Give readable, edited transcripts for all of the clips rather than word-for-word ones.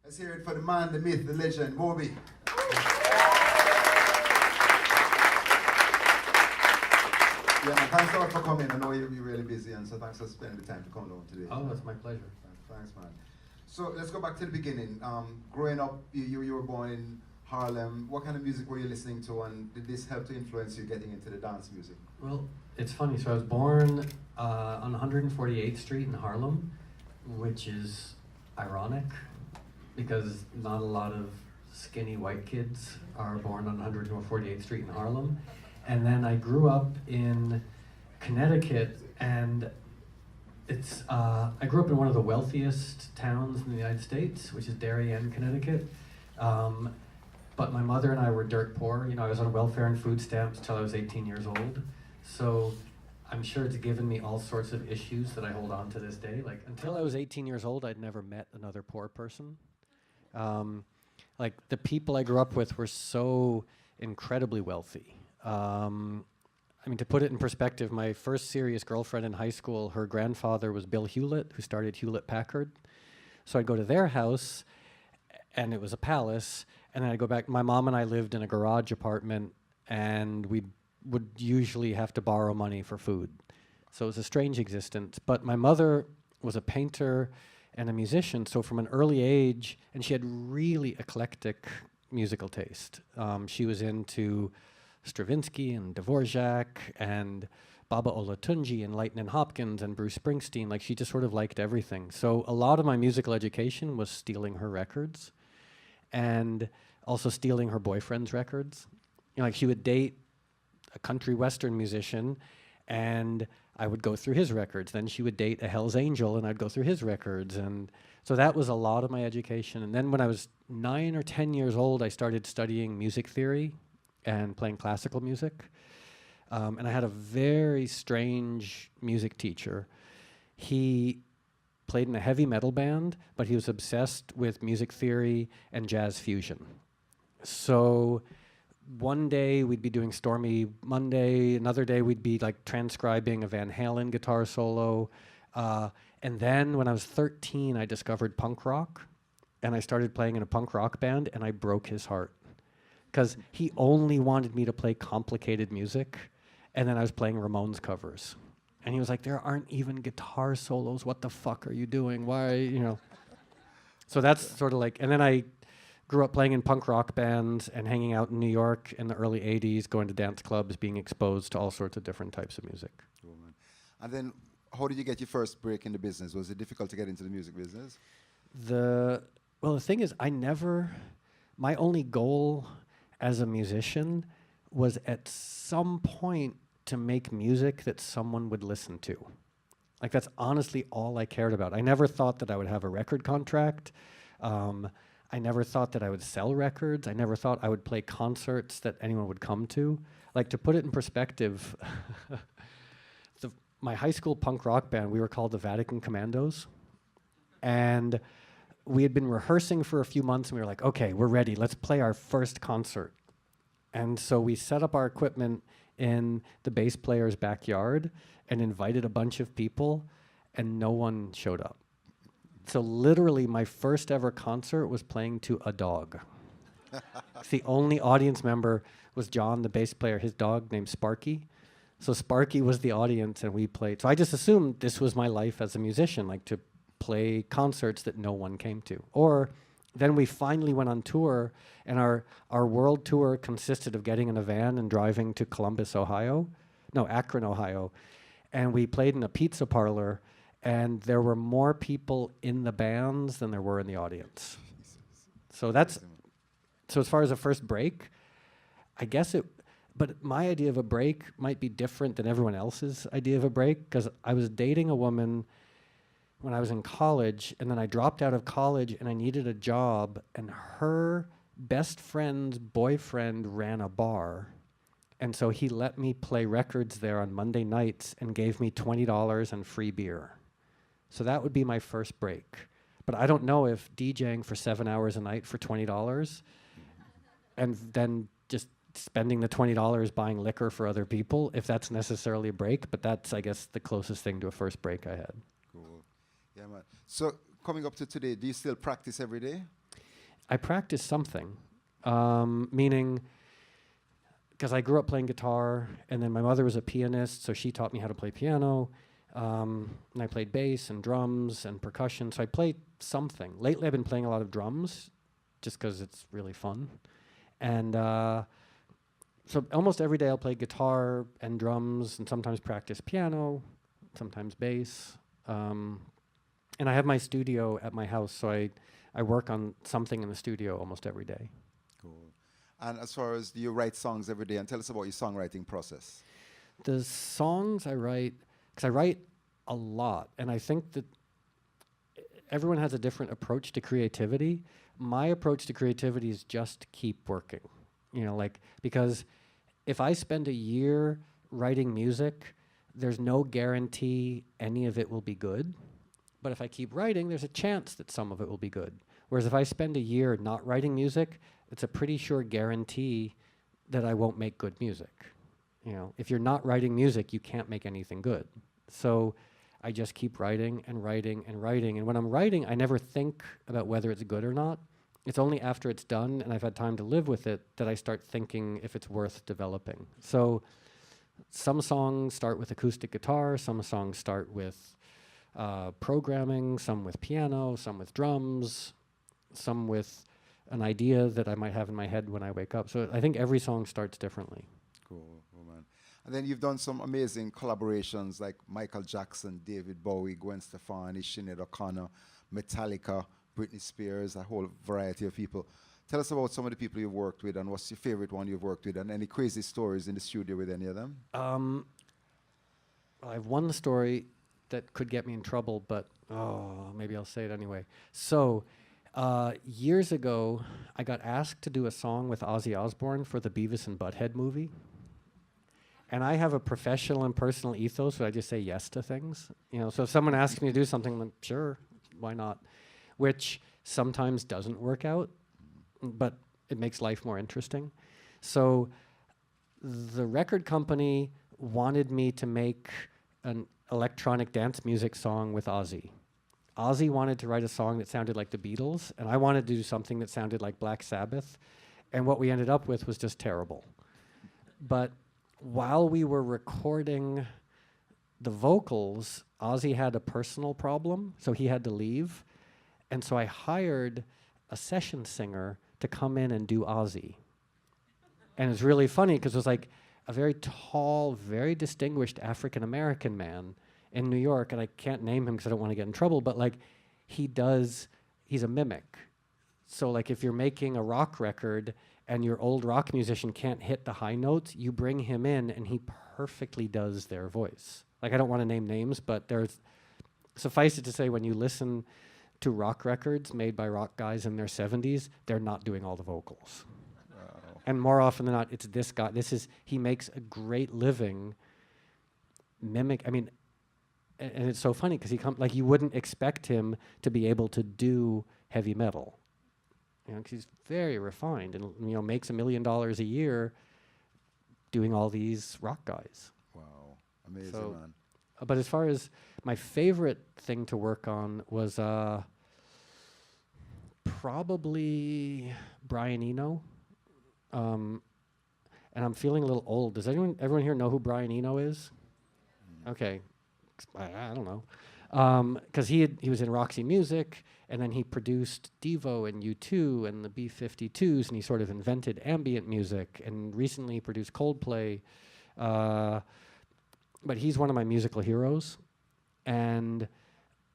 Let's hear it for the man, the myth, the legend, Moby. Yeah, man, thanks a lot for coming. I know you'll be really busy, and so thanks for spending the time to come along today. Oh, it's my pleasure. Thanks, man. So let's go back to the beginning. Growing up, you were born in Harlem. What kind of music were you listening to, and did this help to influence you getting into the dance music? Well, it's funny. So I was born on 148th Street in Harlem, which is ironic because not a lot of skinny white kids are born on 148th Street in Harlem. And then I grew up in Connecticut, and I grew up in one of the wealthiest towns in the United States, which is Darien, Connecticut. But my mother and I were dirt poor. You know, I was on welfare and food stamps till I was 18 years old. So I'm sure it's given me all sorts of issues that I hold on to this day. Like, until I was 18 years old, I'd never met another poor person. Like, the people I grew up with were so incredibly wealthy. I mean, to put it in perspective, my first serious girlfriend in high school, her grandfather was Bill Hewlett, who started Hewlett-Packard. So I'd go to their house, and it was a palace, and then I'd go back. My mom and I lived in a garage apartment, and we would usually have to borrow money for food. So it was a strange existence. But my mother was a painter and a musician, so from an early age, and she had really eclectic musical taste. She was into Stravinsky and Dvorak and Baba Olatunji and Lightnin' Hopkins and Bruce Springsteen. Like, she just sort of liked everything. So a lot of my musical education was stealing her records and also stealing her boyfriend's records. You know, like, she would date a country western musician and I would go through his records. Then she would date a Hell's Angel and I'd go through his records. And so that was a lot of my education. And then when I was 9 or 10 years old, I started studying music theory and playing classical music. And I had a very strange music teacher. He played in a heavy metal band, but he was obsessed with music theory and jazz fusion. So one day we'd be doing Stormy Monday, another day we'd be like transcribing a Van Halen guitar solo. And then when I was 13, I discovered punk rock, and I started playing in a punk rock band, and I broke his heart. Because he only wanted me to play complicated music, and then I was playing Ramones covers. And he was like, there aren't even guitar solos, what the fuck are you doing? Why, you know? So that's sort of like, and then I grew up playing in punk rock bands and hanging out in New York in the early 80s, going to dance clubs, being exposed to all sorts of different types of music. Cool, man. And then, how did you get your first break in the business? Was it difficult to get into the music business? Well, the thing is, my only goal as a musician was at some point to make music that someone would listen to. Like, that's honestly all I cared about. I never thought that I would have a record contract. I never thought that I would sell records. I never thought I would play concerts that anyone would come to. Like, to put it in perspective, my high school punk rock band, we were called the Vatican Commandos. And we had been rehearsing for a few months, and we were like, okay, we're ready. Let's play our first concert. And so we set up our equipment in the bass player's backyard and invited a bunch of people, and no one showed up. So literally, my first ever concert was playing to a dog. The only audience member was John, the bass player, his dog named Sparky. So Sparky was the audience, and we played. So I just assumed this was my life as a musician, like to play concerts that no one came to. Or then we finally went on tour, and our world tour consisted of getting in a van and driving to Akron, Ohio. And we played in a pizza parlor, and there were more people in the bands than there were in the audience. So as far as a first break, I guess but my idea of a break might be different than everyone else's idea of a break, because I was dating a woman when I was in college, and then I dropped out of college and I needed a job, and her best friend's boyfriend ran a bar, and so he let me play records there on Monday nights and gave me $20 and free beer. So that would be my first break. But I don't know if DJing for 7 hours a night for $20 and then just spending the $20 buying liquor for other people, if that's necessarily a break, but that's, I guess, the closest thing to a first break I had. Cool. Yeah, man. So coming up to today, do you still practice every day? I practice something, meaning because I grew up playing guitar, and then my mother was a pianist, so she taught me how to play piano, and I played bass and drums and percussion, so I played something. Lately, I've been playing a lot of drums, just because it's really fun, and so almost every day I'll play guitar and drums, and sometimes practice piano, sometimes bass, and I have my studio at my house, so I work on something in the studio almost every day. Cool. And as far as, do you write songs every day? And tell us about your songwriting process. The songs I write, because I write a lot, and I think that everyone has a different approach to creativity. My approach to creativity is just keep working, because if I spend a year writing music, there's no guarantee any of it will be good. But if I keep writing, there's a chance that some of it will be good. Whereas if I spend a year not writing music, it's a pretty sure guarantee that I won't make good music. If you're not writing music, you can't make anything good. So I just keep writing and writing and writing. And when I'm writing, I never think about whether it's good or not. It's only after it's done and I've had time to live with it that I start thinking if it's worth developing. So some songs start with acoustic guitar, some songs start with programming, some with piano, some with drums, some with an idea that I might have in my head when I wake up. So I think every song starts differently. Cool, man. And then you've done some amazing collaborations like Michael Jackson, David Bowie, Gwen Stefani, Sinead O'Connor, Metallica, Britney Spears, a whole variety of people. Tell us about some of the people you've worked with, and what's your favorite one you've worked with, and any crazy stories in the studio with any of them? I have one story that could get me in trouble, but maybe I'll say it anyway. So years ago, I got asked to do a song with Ozzy Osbourne for the Beavis and Butthead movie. And I have a professional and personal ethos where I just say yes to things. So if someone asks me to do something, I'm like, sure, why not? Which sometimes doesn't work out, but it makes life more interesting. So the record company wanted me to make an electronic dance music song with Ozzy. Ozzy wanted to write a song that sounded like the Beatles, and I wanted to do something that sounded like Black Sabbath, and what we ended up with was just terrible. But while we were recording the vocals, Ozzy had a personal problem, so he had to leave, and so I hired a session singer to come in and do Ozzy. And it's really funny because it was like a very tall, very distinguished African-American man in New York, and I can't name him because I don't want to get in trouble, but he's a mimic. So if you're making a rock record and your old rock musician can't hit the high notes, you bring him in and he perfectly does their voice. I don't want to name names, but suffice it to say, when you listen to rock records made by rock guys in their 70s, they're not doing all the vocals. Wow. And more often than not, it's this guy. He makes a great living and it's so funny because you wouldn't expect him to be able to do heavy metal. 'Cause he's very refined and makes $1 million a year doing all these rock guys. Wow, amazing, man. But as far as my favorite thing to work on was probably Brian Eno. And I'm feeling a little old. Does everyone here know who Brian Eno is? Okay. I don't know. Because he was in Roxy Music, and then he produced Devo and U2 and the B-52s, and he sort of invented ambient music, and recently he produced Coldplay. But he's one of my musical heroes. And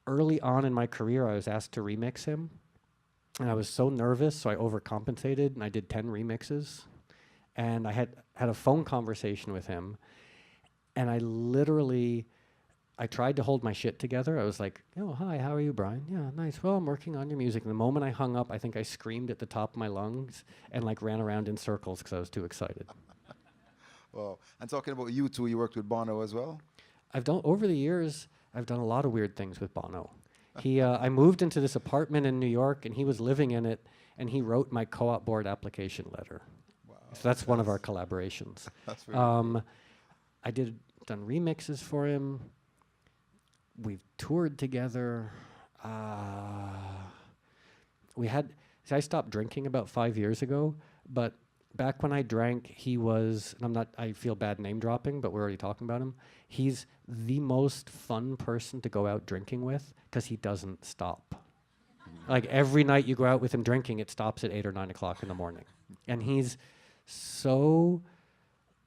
early on in my career, I was asked to remix him. And I was so nervous, so I overcompensated, and I did 10 remixes. And I had a phone conversation with him, and I tried to hold my shit together. I was like, oh, hi, how are you, Brian? Yeah, nice. Well, I'm working on your music. And the moment I hung up, I think I screamed at the top of my lungs and ran around in circles because I was too excited. Well, and talking about U2, you worked with Bono as well? Over the years, I've done a lot of weird things with Bono. I moved into this apartment in New York, and he was living in it, and he wrote my co-op board application letter. Wow. So that's one of our collaborations. That's really cool. I done remixes for him. We've toured together. See, I stopped drinking about 5 years ago, but back when I drank, he was, and I feel bad name dropping, but we're already talking about him. He's the most fun person to go out drinking with because he doesn't stop. Like every night you go out with him drinking, it stops at 8 or 9 o'clock in the morning. And he's so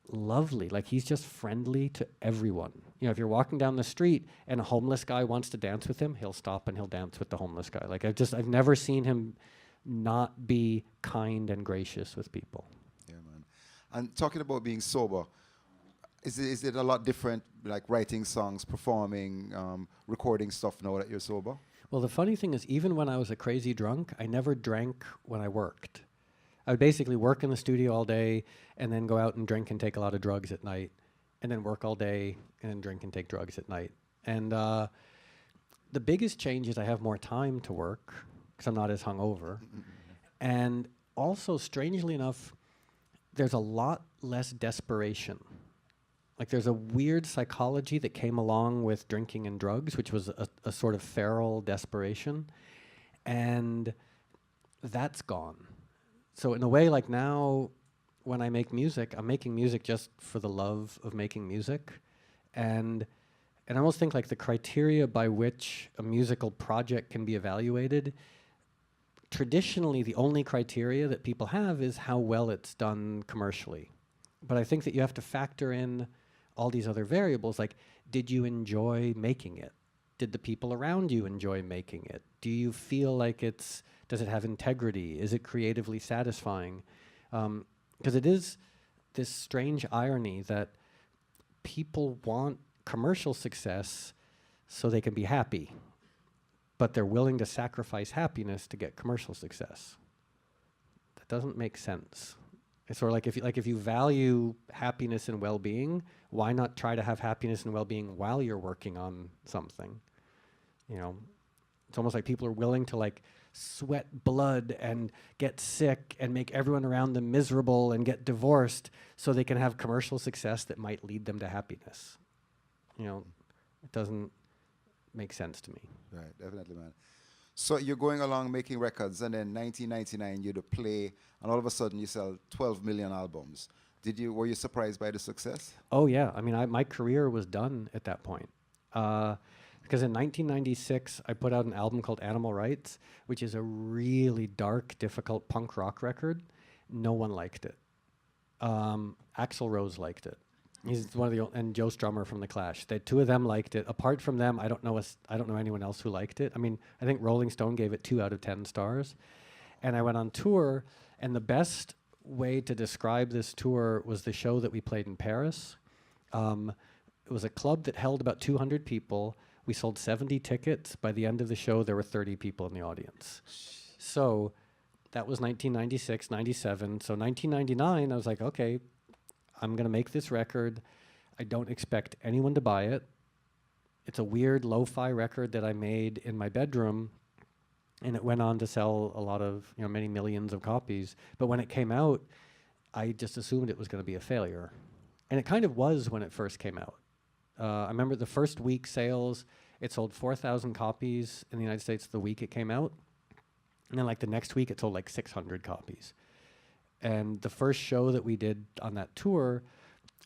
lovely. Like he's just friendly to everyone. You know, if you're walking down the street and a homeless guy wants to dance with him, he'll stop and he'll dance with the homeless guy. Like I've never seen him not be kind and gracious with people. Yeah, man. And talking about being sober, is it a lot different, like writing songs, performing, recording stuff now that you're sober? Well, the funny thing is, even when I was a crazy drunk, I never drank when I worked. I would basically work in the studio all day and then go out and drink and take a lot of drugs at night, and then work all day and then drink and take drugs at night. And the biggest change is I have more time to work because I'm not as hungover. And also, strangely enough, there's a lot less desperation. Like there's a weird psychology that came along with drinking and drugs, which was a sort of feral desperation. And that's gone. So in a way, like now, when I make music, I'm making music just for the love of making music. And I almost think like the criteria by which a musical project can be evaluated, traditionally the only criteria that people have is how well it's done commercially. But I think that you have to factor in all these other variables, like did you enjoy making it? Did the people around you enjoy making it? Do you feel like does it have integrity? Is it creatively satisfying? Because it is this strange irony that people want commercial success so they can be happy, but they're willing to sacrifice happiness to get commercial success. That doesn't make sense. It's sort of like if you value happiness and well-being, why not try to have happiness and well-being while you're working on something? You know, it's almost like people are willing to like sweat blood and get sick and make everyone around them miserable and get divorced so they can have commercial success that might lead them to happiness. You know, it doesn't make sense to me. Right, definitely, man. So you're going along making records, and then 1999 you do Play, and all of a sudden you sell 12 million albums. Were you surprised by the success? Oh yeah, I mean, my career was done at that point. Because in 1996, I put out an album called Animal Rights, which is a really dark, difficult punk rock record. No one liked it. Axl Rose liked it. He's one of the and Joe Strummer from The Clash. The two of them liked it. Apart from them, I don't know anyone else who liked it. I mean, I think Rolling Stone gave it 2 out of 10 stars. And I went on tour, and the best way to describe this tour was the show that we played in Paris. It was a club that held about 200 people. We sold 70 tickets. By the end of the show, there were 30 people in the audience. So that was 1996, 97. So 1999, I was like, okay, I'm going to make this record. I don't expect anyone to buy it. It's a weird lo-fi record that I made in my bedroom, and it went on to sell a lot of, many millions of copies. But when it came out, I just assumed it was going to be a failure. And it kind of was when it first came out. I remember the first week sales, it sold 4,000 copies in the United States the week it came out. And then like the next week, it sold like 600 copies. And the first show that we did on that tour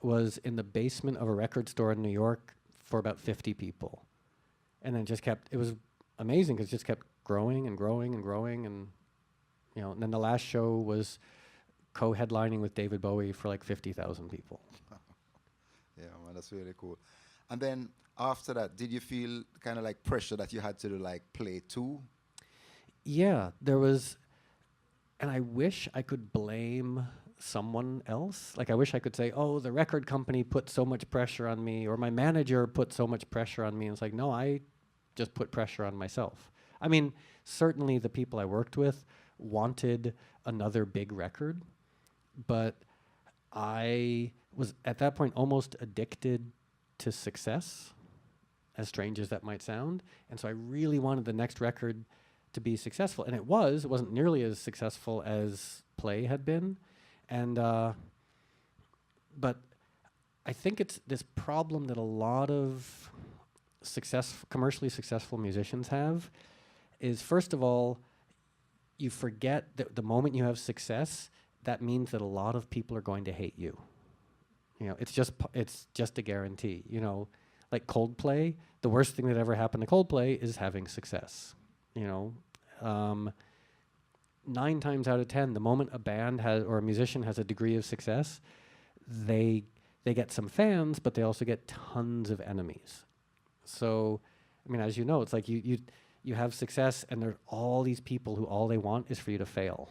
was in the basement of a record store in New York for about 50 people. And then it was amazing because it just kept growing and growing and growing. And then the last show was co-headlining with David Bowie for like 50,000 people. Yeah, man, that's really cool. And then after that, did you feel kind of like pressure that you had to do like Play 2? Yeah, there was, and I wish I could blame someone else. Like I wish I could say, oh, the record company put so much pressure on me, or my manager put so much pressure on me. And it's like, no, I just put pressure on myself. I mean, certainly the people I worked with wanted another big record, but I was at that point almost addicted to success, as strange as that might sound. And so I really wanted the next record to be successful. And it wasn't nearly as successful as Play had been. And, but I think it's this problem that a lot of commercially successful musicians have is, first of all, you forget that the moment you have success, that means that a lot of people are going to hate you. You know, it's just a guarantee. You know, like Coldplay, the worst thing that ever happened to Coldplay is having success. You know, 9 times out of 10, the moment a band has or a musician has a degree of success, they get some fans, but they also get tons of enemies. So, I mean, as you know, it's like you have success, and there are all these people who all they want is for you to fail.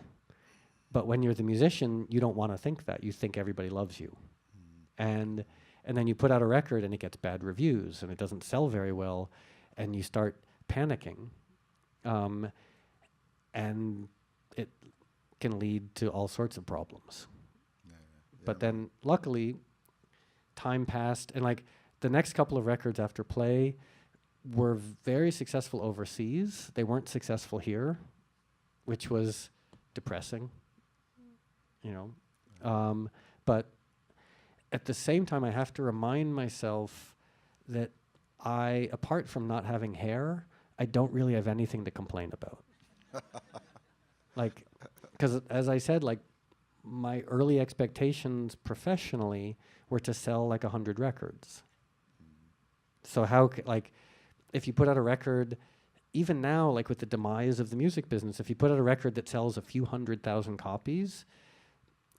But when you're the musician, you don't want to think that. You think everybody loves you. And then you put out a record and it gets bad reviews and it doesn't sell very well, and you start panicking. And it can lead to all sorts of problems. But then luckily, time passed, and like the next couple of records after Play were very successful overseas. They weren't successful here, which was depressing, you know. But at the same time, I have to remind myself that apart from not having hair, I don't really have anything to complain about. Like, because as I said, like, my early expectations professionally were to sell like 100 records. So like, if you put out a record, even now, like with the demise of the music business, if you put out a record that sells a few 100,000 copies,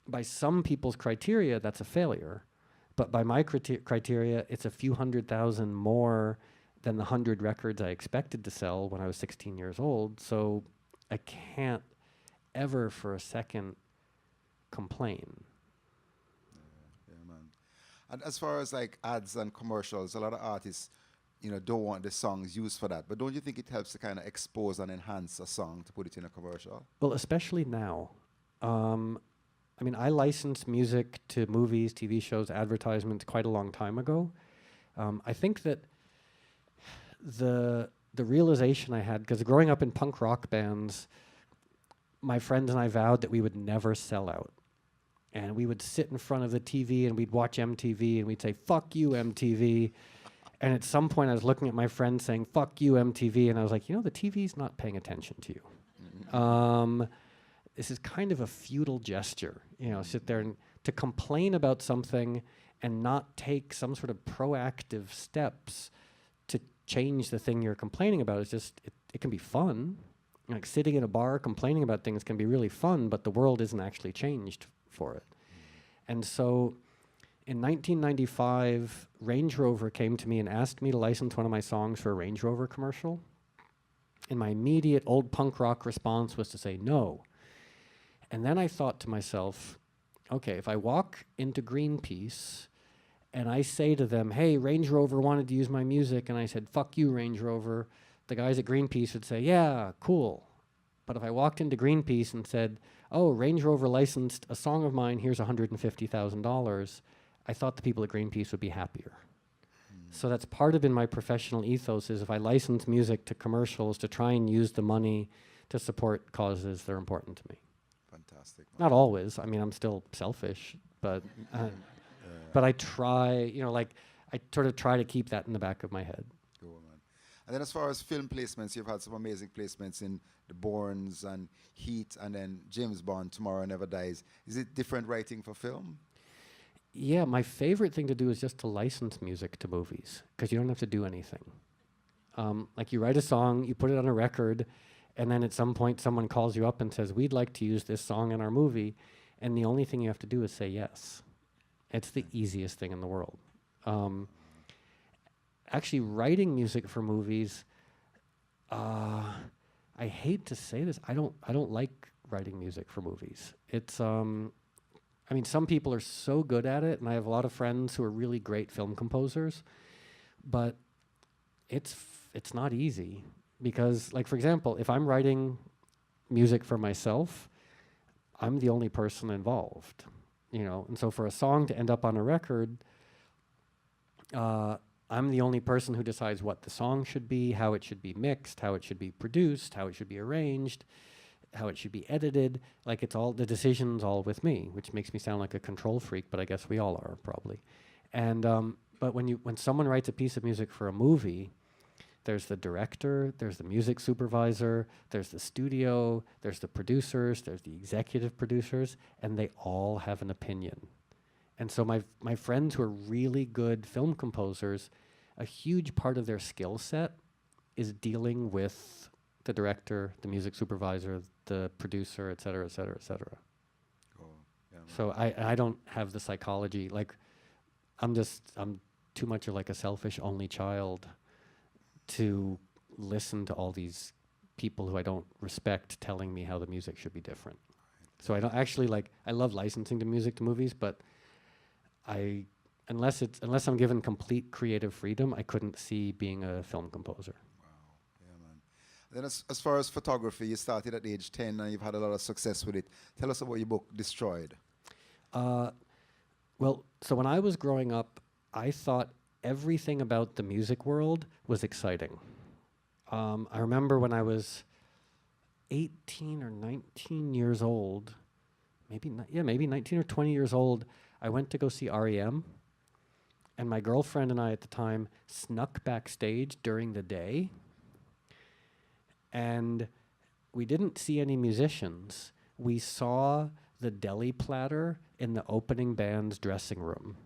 by some people's criteria, that's a failure. But by my criteria, it's a few 100,000 more than the 100 records I expected to sell when I was 16 years old. So I can't ever for a second complain. Yeah, man. And as far as like ads and commercials, a lot of artists, you know, don't want the songs used for that. But don't you think it helps to kind of expose and enhance a song to put it in a commercial? Well, especially now. I mean, I licensed music to movies, TV shows, advertisements quite a long time ago. I think that the realization I had, because growing up in punk rock bands, my friends and I vowed that we would never sell out. And we would sit in front of the TV and we'd watch MTV and we'd say, "Fuck you, MTV." And at some point I was looking at my friend saying, "Fuck you, MTV." And I was like, you know, the TV's not paying attention to you. This is kind of a futile gesture, you know, sit there and to complain about something and not take some sort of proactive steps to change the thing you're complaining about. It's just, it can be fun. Like sitting in a bar complaining about things can be really fun, but the world isn't actually changed for it. And so in 1995, Range Rover came to me and asked me to license one of my songs for a Range Rover commercial. And my immediate old punk rock response was to say no. And then I thought to myself, okay, if I walk into Greenpeace and I say to them, "Hey, Range Rover wanted to use my music," and I said, "Fuck you, Range Rover," the guys at Greenpeace would say, "Yeah, cool." But if I walked into Greenpeace and said, "Oh, Range Rover licensed a song of mine, here's $150,000, I thought the people at Greenpeace would be happier. So that's part of in my professional ethos is if I license music to commercials to try and use the money to support causes that are important to me. Fantastic. Not always. I mean, I'm still selfish, but I try, you know, like I sort of try to keep that in the back of my head. Cool, man. And then as far as film placements, you've had some amazing placements in The Bournes and Heat and then James Bond, Tomorrow Never Dies. Is it different writing for film? Yeah, my favorite thing to do is just to license music to movies because you don't have to do anything. Like you write a song, you put it on a record, and then at some point someone calls you up and says, "We'd like to use this song in our movie," and the only thing you have to do is say yes. It's the easiest thing in the world. Actually, writing music for movies, I hate to say this, I don't like writing music for movies. It's I mean, some people are so good at it, and I have a lot of friends who are really great film composers, but it's not easy because, like, for example, if I'm writing music for myself, I'm the only person involved, you know, and so for a song to end up on a record, I'm the only person who decides what the song should be, how it should be mixed, how it should be produced, how it should be arranged, how it should be edited. Like it's all, the decision's all with me, which makes me sound like a control freak, but I guess we all are probably. And but when someone writes a piece of music for a movie, There's the director, there's the music supervisor, there's the studio, there's the producers, there's the executive producers, and they all have an opinion. And so my friends who are really good film composers, a huge part of their skill set is dealing with the director, the music supervisor, the producer, et cetera, et cetera, et cetera. Cool. Yeah, man. So I don't have the psychology. Like, I'm too much of like a selfish only child to listen to all these people who I don't respect telling me how the music should be different. So I don't actually like, I love licensing to music to movies, but unless I'm given complete creative freedom, I couldn't see being a film composer. Wow. Yeah, man. Then as far as photography, you started at age 10 and you've had a lot of success with it. Tell us about your book, Destroyed. Well, so when I was growing up, I thought everything about the music world was exciting. I remember when I was 18 or 19 years old, maybe 19 or 20 years old, I went to go see REM, and my girlfriend and I at the time snuck backstage during the day, and we didn't see any musicians. We saw the deli platter in the opening band's dressing room,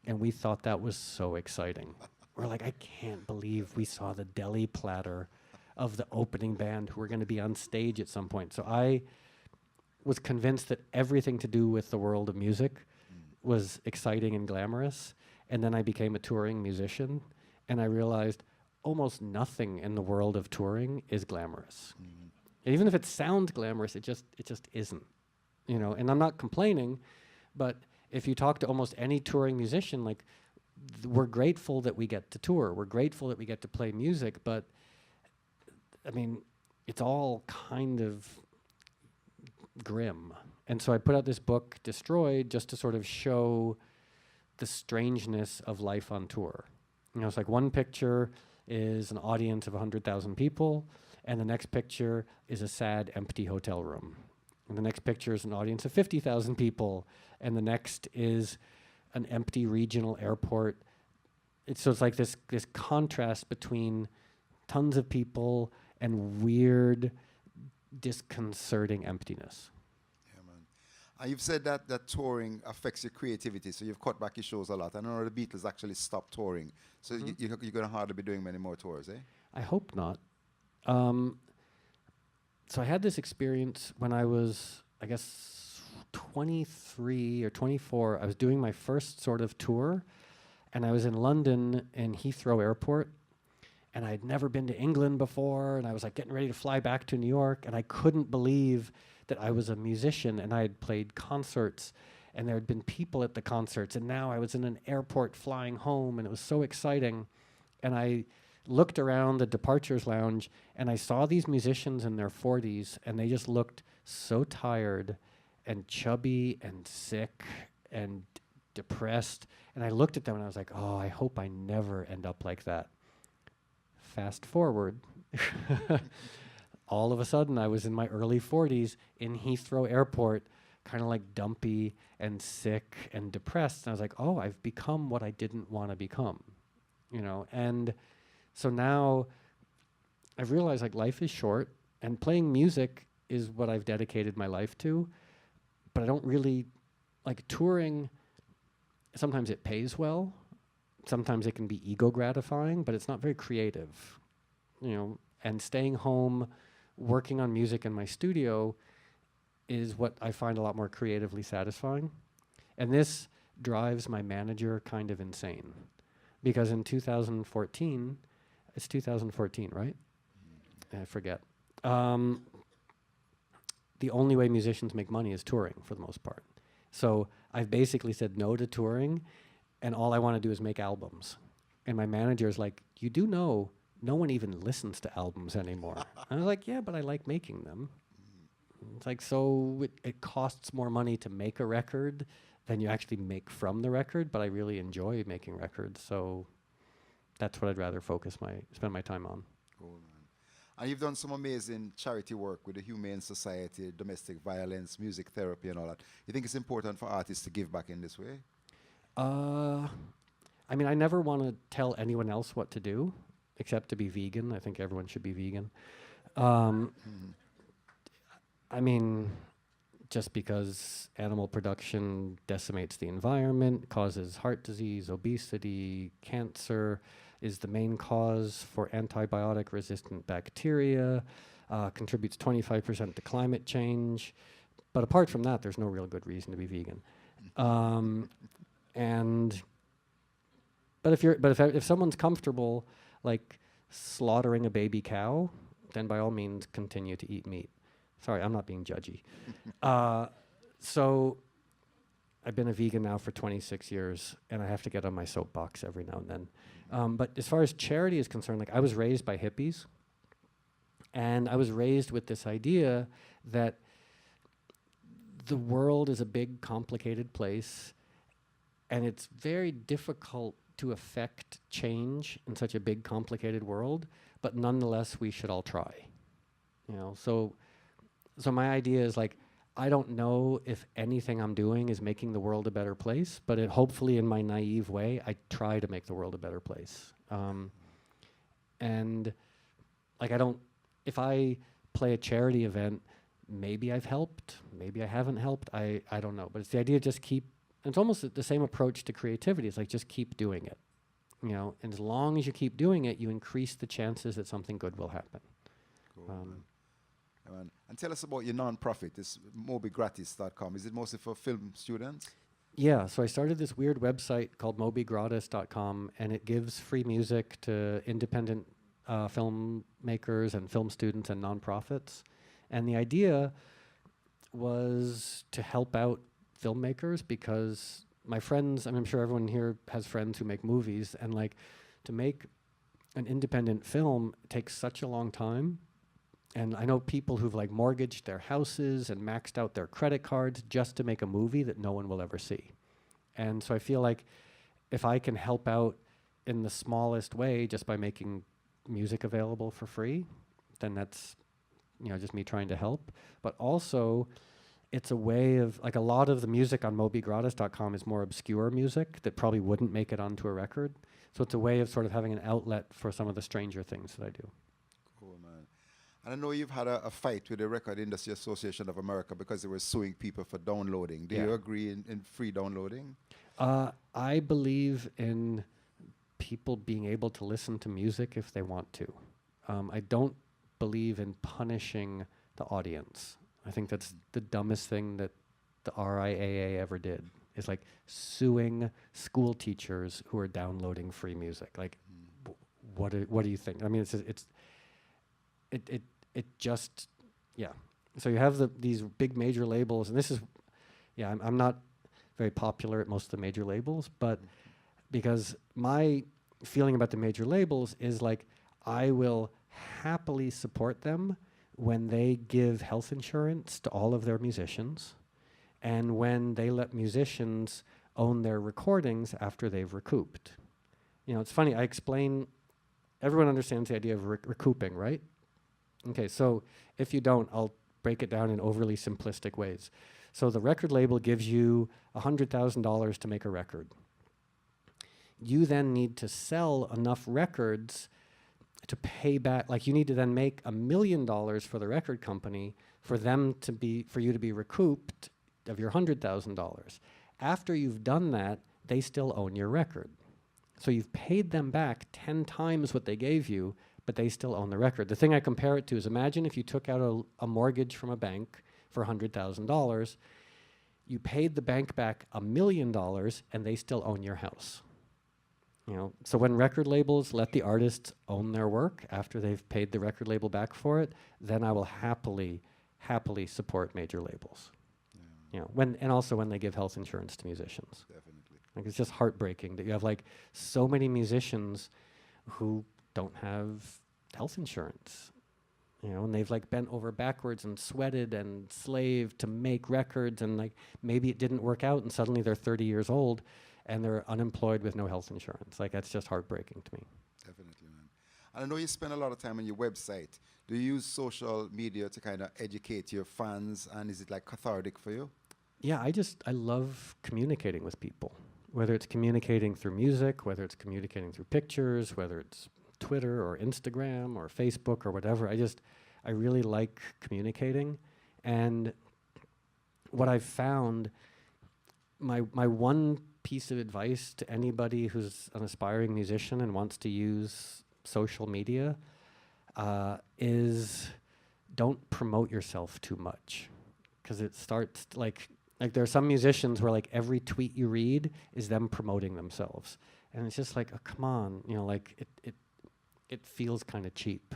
and we thought that was so exciting. We're like, I can't believe we saw the deli platter of the opening band who were going to be on stage at some point. So I was convinced that everything to do with the world of music was exciting and glamorous. And then I became a touring musician, and I realized almost nothing in the world of touring is glamorous. And even if it sounds glamorous, it just isn't. You know, and I'm not complaining, but if you talk to almost any touring musician, like, we're grateful that we get to tour. We're grateful that we get to play music, but I mean, it's all kind of grim. And so I put out this book, Destroyed, just to sort of show the strangeness of life on tour. You know, it's like one picture is an audience of 100,000 people, and the next picture is a sad, empty hotel room. And the next picture is an audience of 50,000 people, and the next is an empty regional airport. So it's like this contrast between tons of people and weird, disconcerting emptiness. Yeah, man. You've said that touring affects your creativity, so you've cut back your shows a lot. I know the Beatles actually stopped touring, so you're going to hardly be doing many more tours, eh? I hope not. So I had this experience when I was, I guess, 23 or 24. I was doing my first sort of tour, and I was in London in Heathrow Airport, and I'd never been to England before, and I was like getting ready to fly back to New York, and I couldn't believe that I was a musician, and I had played concerts, and there had been people at the concerts, and now I was in an airport flying home, and it was so exciting. And I looked around the departures lounge, and I saw these musicians in their 40s, and they just looked so tired and chubby and sick and depressed. And I looked at them and I was like, oh, I hope I never end up like that. Fast forward. All of a sudden, I was in my early 40s in Heathrow Airport, kind of like dumpy and sick and depressed. And I was like, oh, I've become what I didn't want to become, you know? And so now I've realized, like, life is short, and playing music is what I've dedicated my life to, but I don't really, like, touring, sometimes it pays well, sometimes it can be ego gratifying, but it's not very creative, you know? And staying home, working on music in my studio is what I find a lot more creatively satisfying. And this drives my manager kind of insane, because in 2014, it's 2014, right? I forget. The only way musicians make money is touring, for the most part. So I've basically said no to touring, and all I want to do is make albums. And my manager is like, you do know no one even listens to albums anymore. I was like, yeah, but I like making them. It's like, so it costs more money to make a record than you actually make from the record, but I really enjoy making records, so that's what I'd rather spend my time on. Cool, man. And you've done some amazing charity work with the Humane Society, domestic violence, music therapy, and all that. You think it's important for artists to give back in this way? I mean, I never want to tell anyone else what to do. accept to be vegan. I think everyone should be vegan. Um, I mean, just because animal production decimates the environment, causes heart disease, obesity, cancer, is the main cause for antibiotic-resistant bacteria, contributes 25% to climate change. But apart from that, there's no real good reason to be vegan. And but if someone's comfortable, like slaughtering a baby cow, then by all means continue to eat meat. Sorry, I'm not being judgy. So I've been a vegan now for 26 years, and I have to get on my soapbox every now and then. But as far as charity is concerned, like I was raised by hippies, and I was raised with this idea that the world is a big, complicated place, and it's very difficult to affect change in such a big, complicated world, but nonetheless, we should all try. You know, so my idea is like, I don't know if anything I'm doing is making the world a better place, but hopefully in my naive way, I try to make the world a better place. And like if I play a charity event, maybe I've helped, maybe I haven't helped, I don't know. But it's the idea of it's almost the same approach to creativity. It's like, just keep doing it. You know, and as long as you keep doing it, you increase the chances that something good will happen. Cool, and tell us about your non-profit, this mobygratis.com. Is it mostly for film students? Yeah, so I started this weird website called mobygratis.com, and it gives free music to independent filmmakers and film students and nonprofits. And the idea was to help out filmmakers, because my friends, I'm sure everyone here has friends who make movies, and like, to make an independent film takes such a long time. And I know people who've like mortgaged their houses and maxed out their credit cards just to make a movie that no one will ever see. And so I feel like if I can help out in the smallest way just by making music available for free, then that's, you know, just me trying to help. But also, it's a way of, like, a lot of the music on mobygratis.com is more obscure music that probably wouldn't make it onto a record. So it's a way of sort of having an outlet for some of the stranger things that I do. Cool, man. And I know you've had a fight with the Record Industry Association of America because they were suing people for downloading. Do you agree in free downloading? I believe in people being able to listen to music if they want to. I don't believe in punishing the audience. I think that's the dumbest thing that the RIAA ever did, is like suing school teachers who are downloading free music. Like, what do you think? I mean, it just, yeah. So you have these big major labels, and this is, yeah, I'm not very popular at most of the major labels, but because my feeling about the major labels is like, I will happily support them when they give health insurance to all of their musicians, and when they let musicians own their recordings after they've recouped. You know, it's funny, I explain, everyone understands the idea of recouping, right? Okay, so if you don't, I'll break it down in overly simplistic ways. So the record label gives you $100,000 to make a record. You then need to sell enough records to pay back, like you need to then make $1 million for the record company for you to be recouped of your $100,000. After you've done that, they still own your record. So you've paid them back 10 times what they gave you, but they still own the record. The thing I compare it to is, imagine if you took out a mortgage from a bank for $100,000, you paid the bank back $1 million, and they still own your house. You know, so when record labels let the artists own their work after they've paid the record label back for it, then I will happily support major labels. Yeah. You know, and also when they give health insurance to musicians. Definitely. Like, it's just heartbreaking that you have like so many musicians who don't have health insurance. You know, and they've like bent over backwards and sweated and slaved to make records, and like maybe it didn't work out, and suddenly they're 30 years old and they're unemployed with no health insurance. Like, that's just heartbreaking to me. Definitely, man. And I know you spend a lot of time on your website. Do you use social media to kind of educate your fans, and is it like cathartic for you? Yeah, I love communicating with people, whether it's communicating through music, whether it's communicating through pictures, whether it's Twitter or Instagram or Facebook or whatever. I really like communicating. And what I've found, my one piece of advice to anybody who's an aspiring musician and wants to use social media is don't promote yourself too much, because it starts like there are some musicians where like every tweet you read is them promoting themselves, and it's just like, oh, come on, like it feels kind of cheap,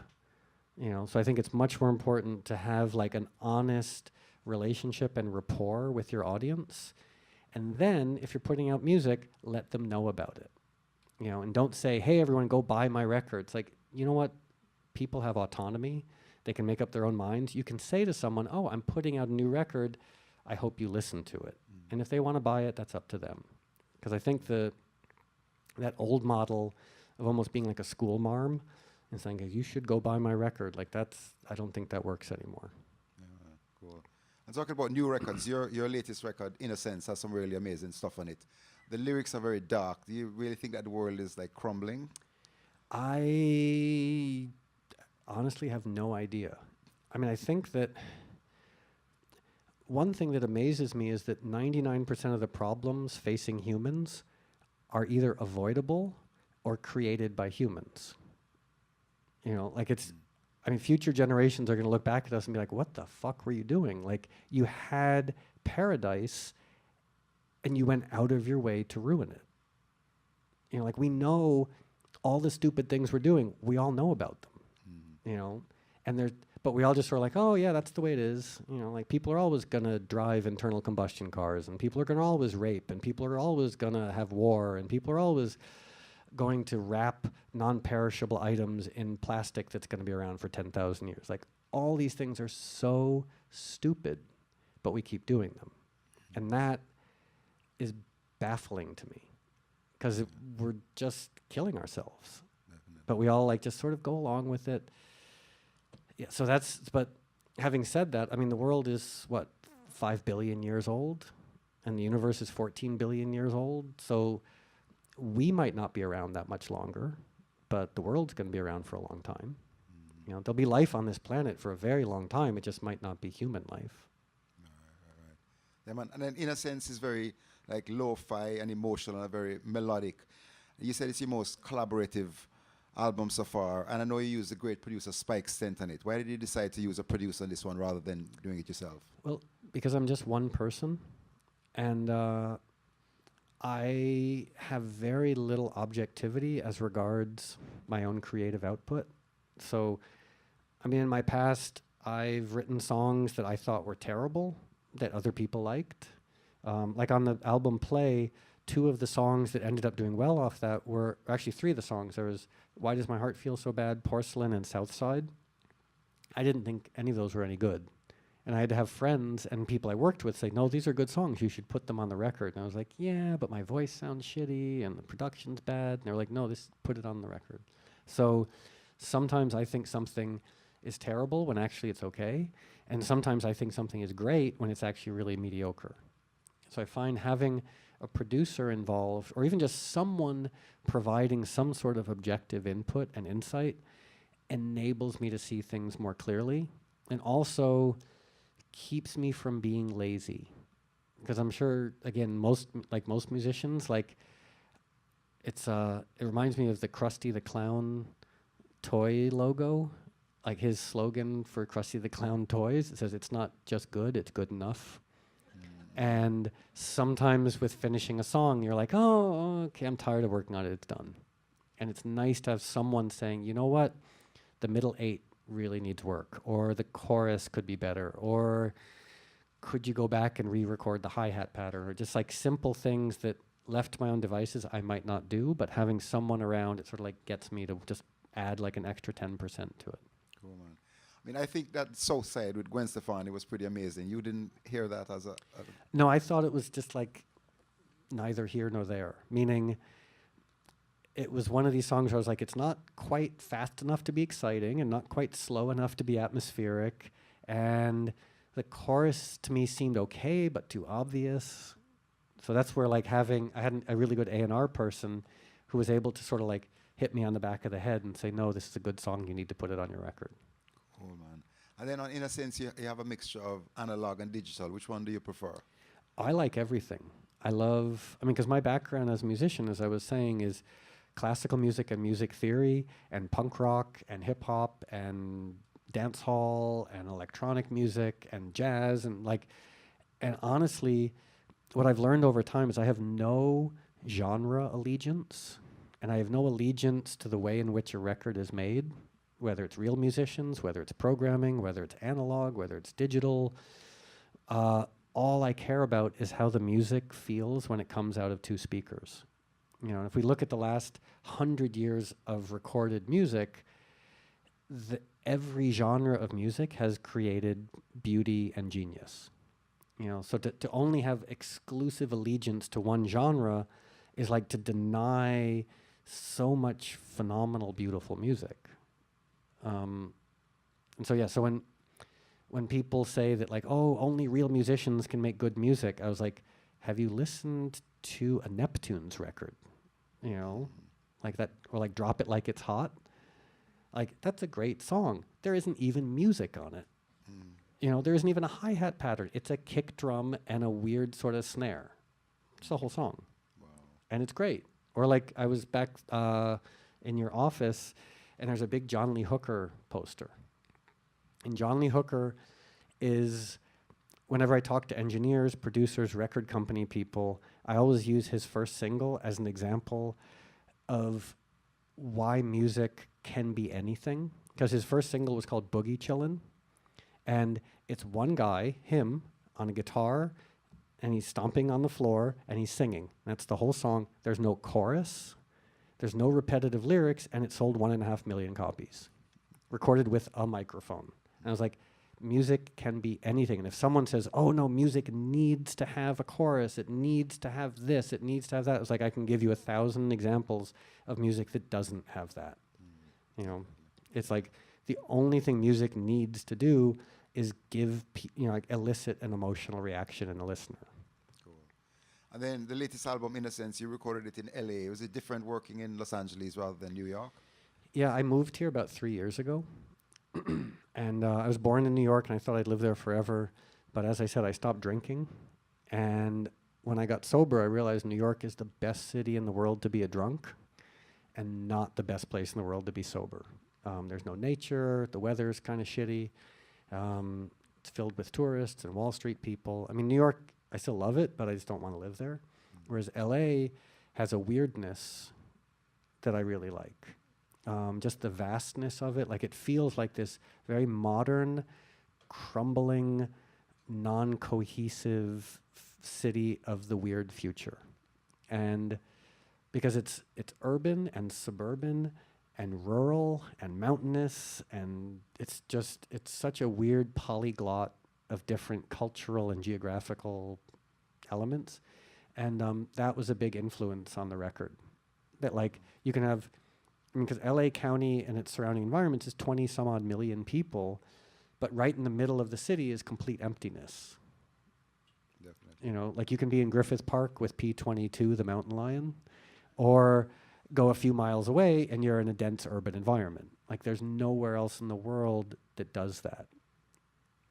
So I think it's much more important to have like an honest relationship and rapport with your audience, and then if you're putting out music, let them know about it, and don't say, hey, everyone, go buy my records. Like, you know what? People have autonomy. They can make up their own minds. You can say to someone, oh, I'm putting out a new record. I hope you listen to it. And if they want to buy it, that's up to them. Because I think that old model of almost being like a school marm and saying, you should go buy my record, like I don't think that works anymore. Yeah, cool. And talking about new records, your latest record, in a sense, has some really amazing stuff on it. The lyrics are very dark. Do you really think that the world is like crumbling? I honestly have no idea. I mean, I think that one thing that amazes me is that 99% of the problems facing humans are either avoidable or created by humans. Like I mean, future generations are going to look back at us and be like, what the fuck were you doing? Like, you had paradise and you went out of your way to ruin it. Like, we know all the stupid things we're doing, we all know about them. But we all just sort of like, oh yeah, that's the way it is. Like, people are always gonna drive internal combustion cars, and people are gonna always rape, and people are always gonna have war, and people are always going to wrap non-perishable items in plastic that's gonna be around for 10,000 years. Like, all these things are so stupid, but we keep doing them. And that is baffling to me, because we're just killing ourselves. Definitely. But we all like just sort of go along with it. Yeah, so but having said that, I mean, the world is, 5 billion years old, and the universe is 14 billion years old. So we might not be around that much longer, but the world's going to be around for a long time. There'll be life on this planet for a very long time. It just might not be human life. Right. Yeah, man. And then, in a sense, it's very like lo-fi and emotional and very melodic. You said it's your most collaborative album so far, and I know you used the great producer Spike Stent on it. Why did you decide to use a producer on this one rather than doing it yourself? Well, because I'm just one person, and I have very little objectivity as regards my own creative output. So, I mean, in my past, I've written songs that I thought were terrible, that other people liked. Like on the album Play, 2 of the songs that ended up doing well off that were, actually 3 of the songs. There was Why Does My Heart Feel So Bad, Porcelain, and Southside. I didn't think any of those were any good. And I had to have friends and people I worked with say, no, these are good songs, you should put them on the record. And I was like, yeah, but my voice sounds shitty and the production's bad. And they were like, no, put it on the record. So sometimes I think something is terrible when actually it's okay. And sometimes I think something is great when it's actually really mediocre. So I find having a producer involved, or even just someone providing some sort of objective input and insight, enables me to see things more clearly, and also keeps me from being lazy. Because I'm sure, again, most musicians, like, it reminds me of the Krusty the Clown toy logo, like his slogan for Krusty the Clown toys. It says, it's not just good, it's good enough. And sometimes with finishing a song, you're like, oh, okay, I'm tired of working on it, it's done. And it's nice to have someone saying, you know what, the middle 8 really needs work, or the chorus could be better, or could you go back and re-record the hi-hat pattern, or just like simple things that left to my own devices I might not do, but having someone around, it sort of like gets me to just add like an extra 10% to it. Cool, man. I mean, I think that Southside with Gwen Stefani was pretty amazing. You didn't hear that as a... No, I thought it was just like neither here nor there, meaning it was one of these songs where I was like, it's not quite fast enough to be exciting and not quite slow enough to be atmospheric, and the chorus to me seemed okay but too obvious. So that's where like I had a really good A&R person who was able to sort of like, hit me on the back of the head and say, no, this is a good song, you need to put it on your record. Cool, man. And then in a sense, you have a mixture of analog and digital. Which one do you prefer? I like everything. I mean, because my background as a musician, as I was saying, is classical music and music theory and punk rock and hip hop and dance hall and electronic music and jazz and honestly, what I've learned over time is I have no genre allegiance, and I have no allegiance to the way in which a record is made, whether it's real musicians, whether it's programming, whether it's analog, whether it's digital. All I care about is how the music feels when it comes out of two speakers. You know, if we look at the last 100 years of recorded music, every genre of music has created beauty and genius. You know, so to only have exclusive allegiance to one genre is like to deny so much phenomenal, beautiful music. And so, yeah, so when people say that, like, oh, only real musicians can make good music, I was like, have you listened to a Neptune's record? You know, like that, or like Drop It Like It's Hot. Like, that's a great song. There isn't even music on it. You know, there isn't even a hi-hat pattern. It's a kick drum and a weird sort of snare. It's the whole song. Wow. And it's great. Or like, I was back in your office, and there's a big John Lee Hooker poster. And John Lee Hooker is, whenever I talk to engineers, producers, record company people, I always use his first single as an example of why music can be anything. Because his first single was called Boogie Chillin'. And it's one guy, him, on a guitar, and he's stomping on the floor, and he's singing. That's the whole song. There's no chorus. There's no repetitive lyrics, and it sold 1.5 million copies, recorded with a microphone. And I was like, music can be anything. And if someone says, oh, no, music needs to have a chorus, it needs to have this, it needs to have that, it was like, I can give you 1,000 examples of music that doesn't have that. You know, it's like the only thing music needs to do is give, like elicit an emotional reaction in a listener. Cool. And then the latest album, in a sense, you recorded it in LA. Was it different working in Los Angeles rather than New York? Yeah, I moved here about 3 years ago. And I was born in New York, and I thought I'd live there forever. But as I said, I stopped drinking. And when I got sober, I realized New York is the best city in the world to be a drunk and not the best place in the world to be sober. There's no nature. The weather's kind of shitty. It's filled with tourists and Wall Street people. I mean, New York, I still love it, but I just don't want to live there. Whereas LA has a weirdness that I really like. Just the vastness of it. Like, it feels like this very modern, crumbling, non-cohesive city of the weird future. And because it's urban and suburban and rural and mountainous, and it's such a weird polyglot of different cultural and geographical elements. And that was a big influence on the record. That, like, you can have, I mean, because LA County and its surrounding environments is 20 some odd million people, but right in the middle of the city is complete emptiness. Definitely. You know, like, you can be in Griffith Park with P-22, the mountain lion, or go a few miles away and you're in a dense urban environment. Like, there's nowhere else in the world that does that.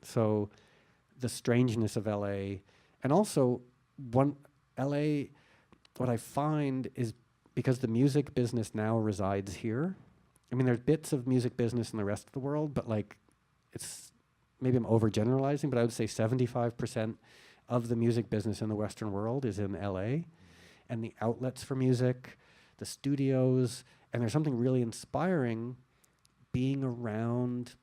So the strangeness of LA, and also LA, what I find is, because the music business now resides here, I mean, there's bits of music business in the rest of the world, but like, it's, maybe I'm overgeneralizing, but I would say 75% of the music business in the Western world is in LA, and the outlets for music, the studios, and there's something really inspiring being around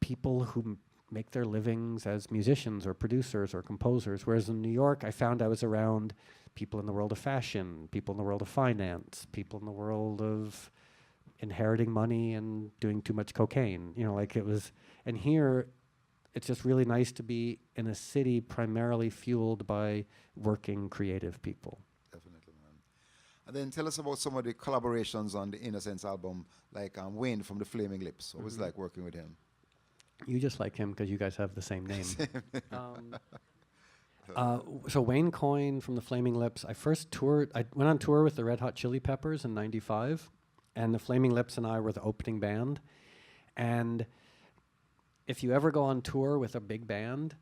people who make their livings as musicians or producers or composers. Whereas in New York, I found I was around people in the world of fashion, people in the world of finance, people in the world of inheriting money and doing too much cocaine. You know, like, it was, and here, it's just really nice to be in a city primarily fueled by working, creative people. Definitely, man. And then tell us about some of the collaborations on the Innocence album, like Wayne from the Flaming Lips. What was it like working with him? You just like him because you guys have the same name. So Wayne Coyne from the Flaming Lips, I went on tour with the Red Hot Chili Peppers in '95, and the Flaming Lips and I were the opening band. And if you ever go on tour with a big band,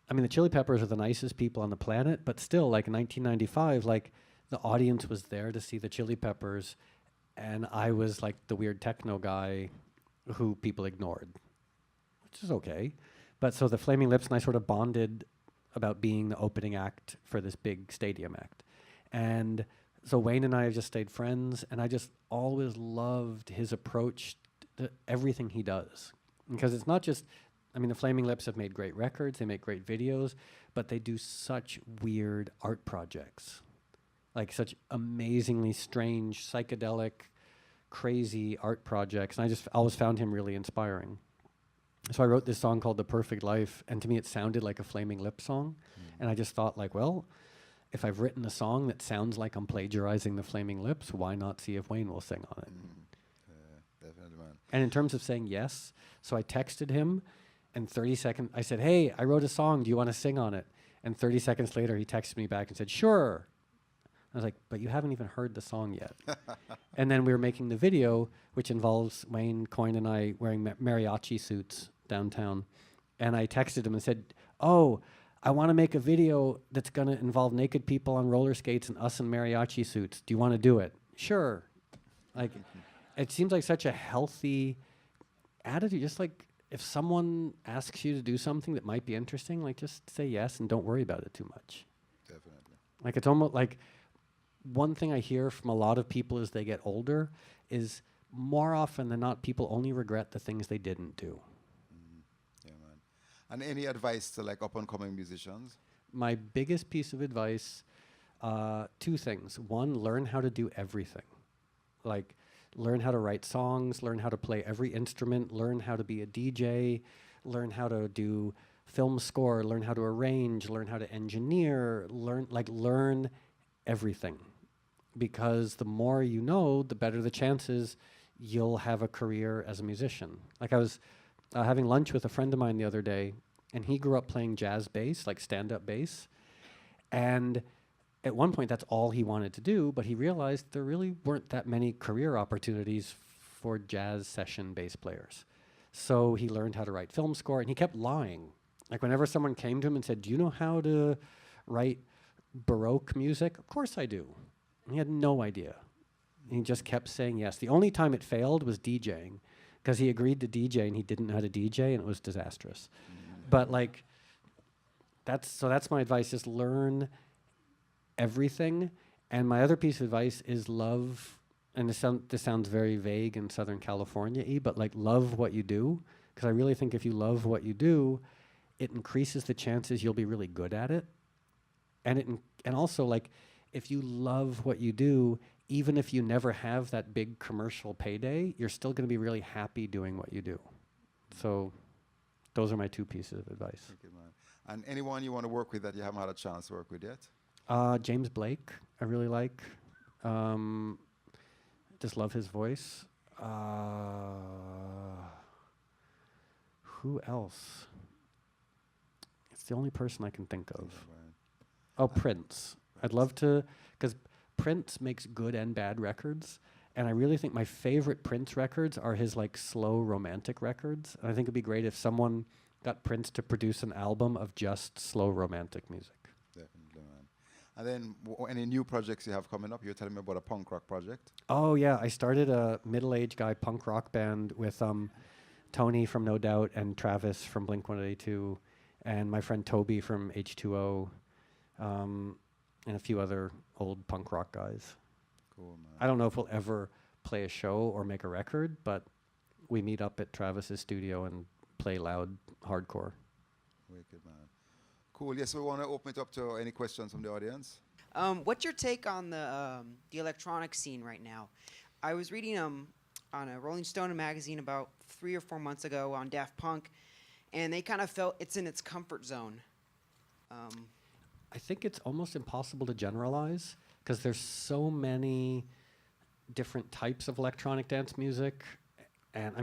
I mean, the Chili Peppers are the nicest people on the planet, but still, like in 1995, like the audience was there to see the Chili Peppers, and I was like the weird techno guy who people ignored, which is okay. But so the Flaming Lips and I sort of bonded about being the opening act for this big stadium act. And so Wayne and I have just stayed friends, and I just always loved his approach to everything he does. Because it's not just, I mean, the Flaming Lips have made great records, they make great videos, but they do such weird art projects. Like such amazingly strange, psychedelic, crazy art projects. And I just always found him really inspiring. So I wrote this song called The Perfect Life, and to me it sounded like a Flaming Lips song. And I just thought like, well, if I've written a song that sounds like I'm plagiarizing the Flaming Lips, why not see if Wayne will sing on it? Definitely, man. And in terms of saying yes, so I texted him, and 30 seconds, I said, hey, I wrote a song, do you want to sing on it? And 30 seconds later, he texted me back and said, sure. I was like, but you haven't even heard the song yet. And then we were making the video, which involves Wayne Coyne and I wearing mariachi suits downtown. And I texted him and said, oh, I want to make a video that's going to involve naked people on roller skates and us in mariachi suits. Do you want to do it? Sure. Like, it seems like such a healthy attitude. Just like if someone asks you to do something that might be interesting, like just say yes and don't worry about it too much. Definitely. Like it's almost like one thing I hear from a lot of people as they get older is more often than not, people only regret the things they didn't do. Yeah, man. And any advice to like up and coming musicians? My biggest piece of advice, two things. One, learn how to do everything. Like learn how to write songs, learn how to play every instrument, learn how to be a DJ, learn how to do film score, learn how to arrange, learn how to engineer, learn everything. Because the more you know, the better the chances you'll have a career as a musician. Like I was having lunch with a friend of mine the other day, and he grew up playing jazz bass, like stand-up bass. And at one point, that's all he wanted to do, but he realized there really weren't that many career opportunities for jazz session bass players. So he learned how to write film score, and he kept lying. Like whenever someone came to him and said, do you know how to write Baroque music? Of course I do. And he had no idea. And he just kept saying yes. The only time it failed was DJing, because he agreed to DJ and he didn't know how to DJ, and it was disastrous. But like, that's my advice, is learn everything. And my other piece of advice is love, and this sounds very vague and Southern California-y, but like love what you do. Because I really think if you love what you do, it increases the chances you'll be really good at it. And also like, if you love what you do, even if you never have that big commercial payday, you're still going to be really happy doing what you do. So those are my two pieces of advice. Thank you, man. And anyone you want to work with that you haven't had a chance to work with yet? James Blake, I really like. Just love his voice. Who else? It's the only person I can think of. Oh, Prince. I'd love to, because Prince makes good and bad records, and I really think my favorite Prince records are his like slow romantic records. And I think it'd be great if someone got Prince to produce an album of just slow romantic music. Definitely, man. And then any new projects you have coming up? You were telling me about a punk rock project. Oh yeah, I started a middle-aged guy punk rock band with Tony from No Doubt and Travis from Blink-182 and my friend Toby from H2O. And a few other old punk rock guys. Cool, man. I don't know if we'll ever play a show or make a record, but we meet up at Travis's studio and play loud hardcore. Wicked, man. Cool. Yes, we want to open it up to any questions from the audience. What's your take on the electronic scene right now? I was reading on a Rolling Stone magazine about 3 or 4 months ago on Daft Punk, and they kind of felt it's in its comfort zone. I think it's almost impossible to generalize because there's so many different types of electronic dance music. And I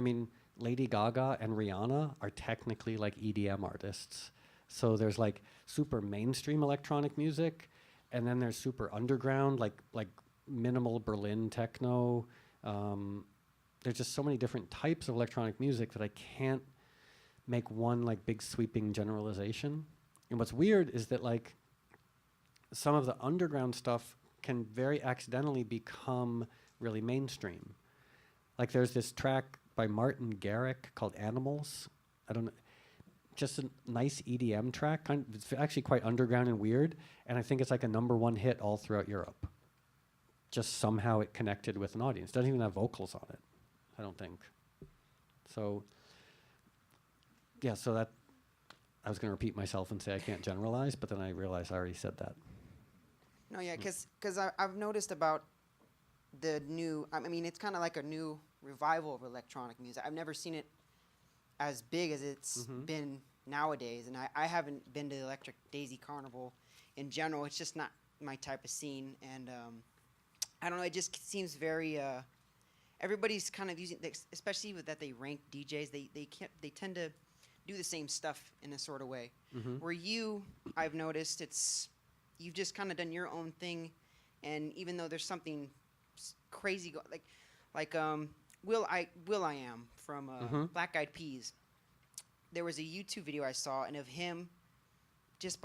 mean, Lady Gaga and Rihanna are technically like EDM artists. So there's like super mainstream electronic music, and then there's super underground, like minimal Berlin techno. There's just so many different types of electronic music that I can't make one like big sweeping generalization. And what's weird is that like some of the underground stuff can very accidentally become really mainstream. Like there's this track by Martin Garrix called Animals. I don't know. Just a nice EDM track. It's actually quite underground and weird. And I think it's like a #1 hit all throughout Europe. Just somehow it connected with an audience. Doesn't even have vocals on it, I don't think. So, yeah, so that, I was going to repeat myself and say I can't generalize, but then I realized I already said that. No, yeah, because I've noticed about the new. I mean, it's kind of like a new revival of electronic music. I've never seen it as big as it's been nowadays, and I haven't been to the Electric Daisy Carnival in general. It's just not my type of scene, and I don't know. It just seems very. Everybody's kind of using, especially with that they rank DJs. They tend to do the same stuff in a sort of way. Where you, I've noticed, you've just kind of done your own thing, and even though there's something crazy like Will I Am from Black Eyed Peas. There was a YouTube video I saw, and of him just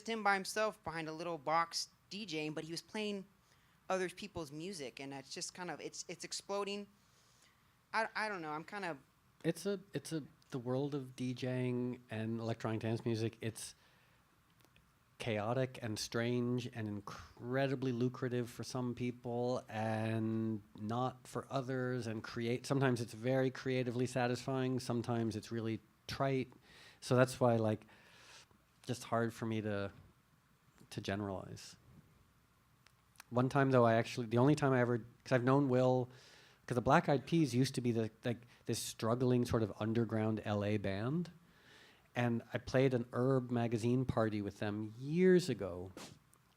him by himself behind a little box DJing, but he was playing other people's music, and it's just kind of it's exploding. I don't know. I'm kind of. It's the world of DJing and electronic dance music. It's chaotic and strange and incredibly lucrative for some people and not for others, and sometimes it's very creatively satisfying, sometimes it's really trite. So that's why like just hard for me to generalize. One time though, the only time I ever, because I've known Will, because the Black Eyed Peas used to be this struggling sort of underground LA band. And I played an Herb magazine party with them years ago.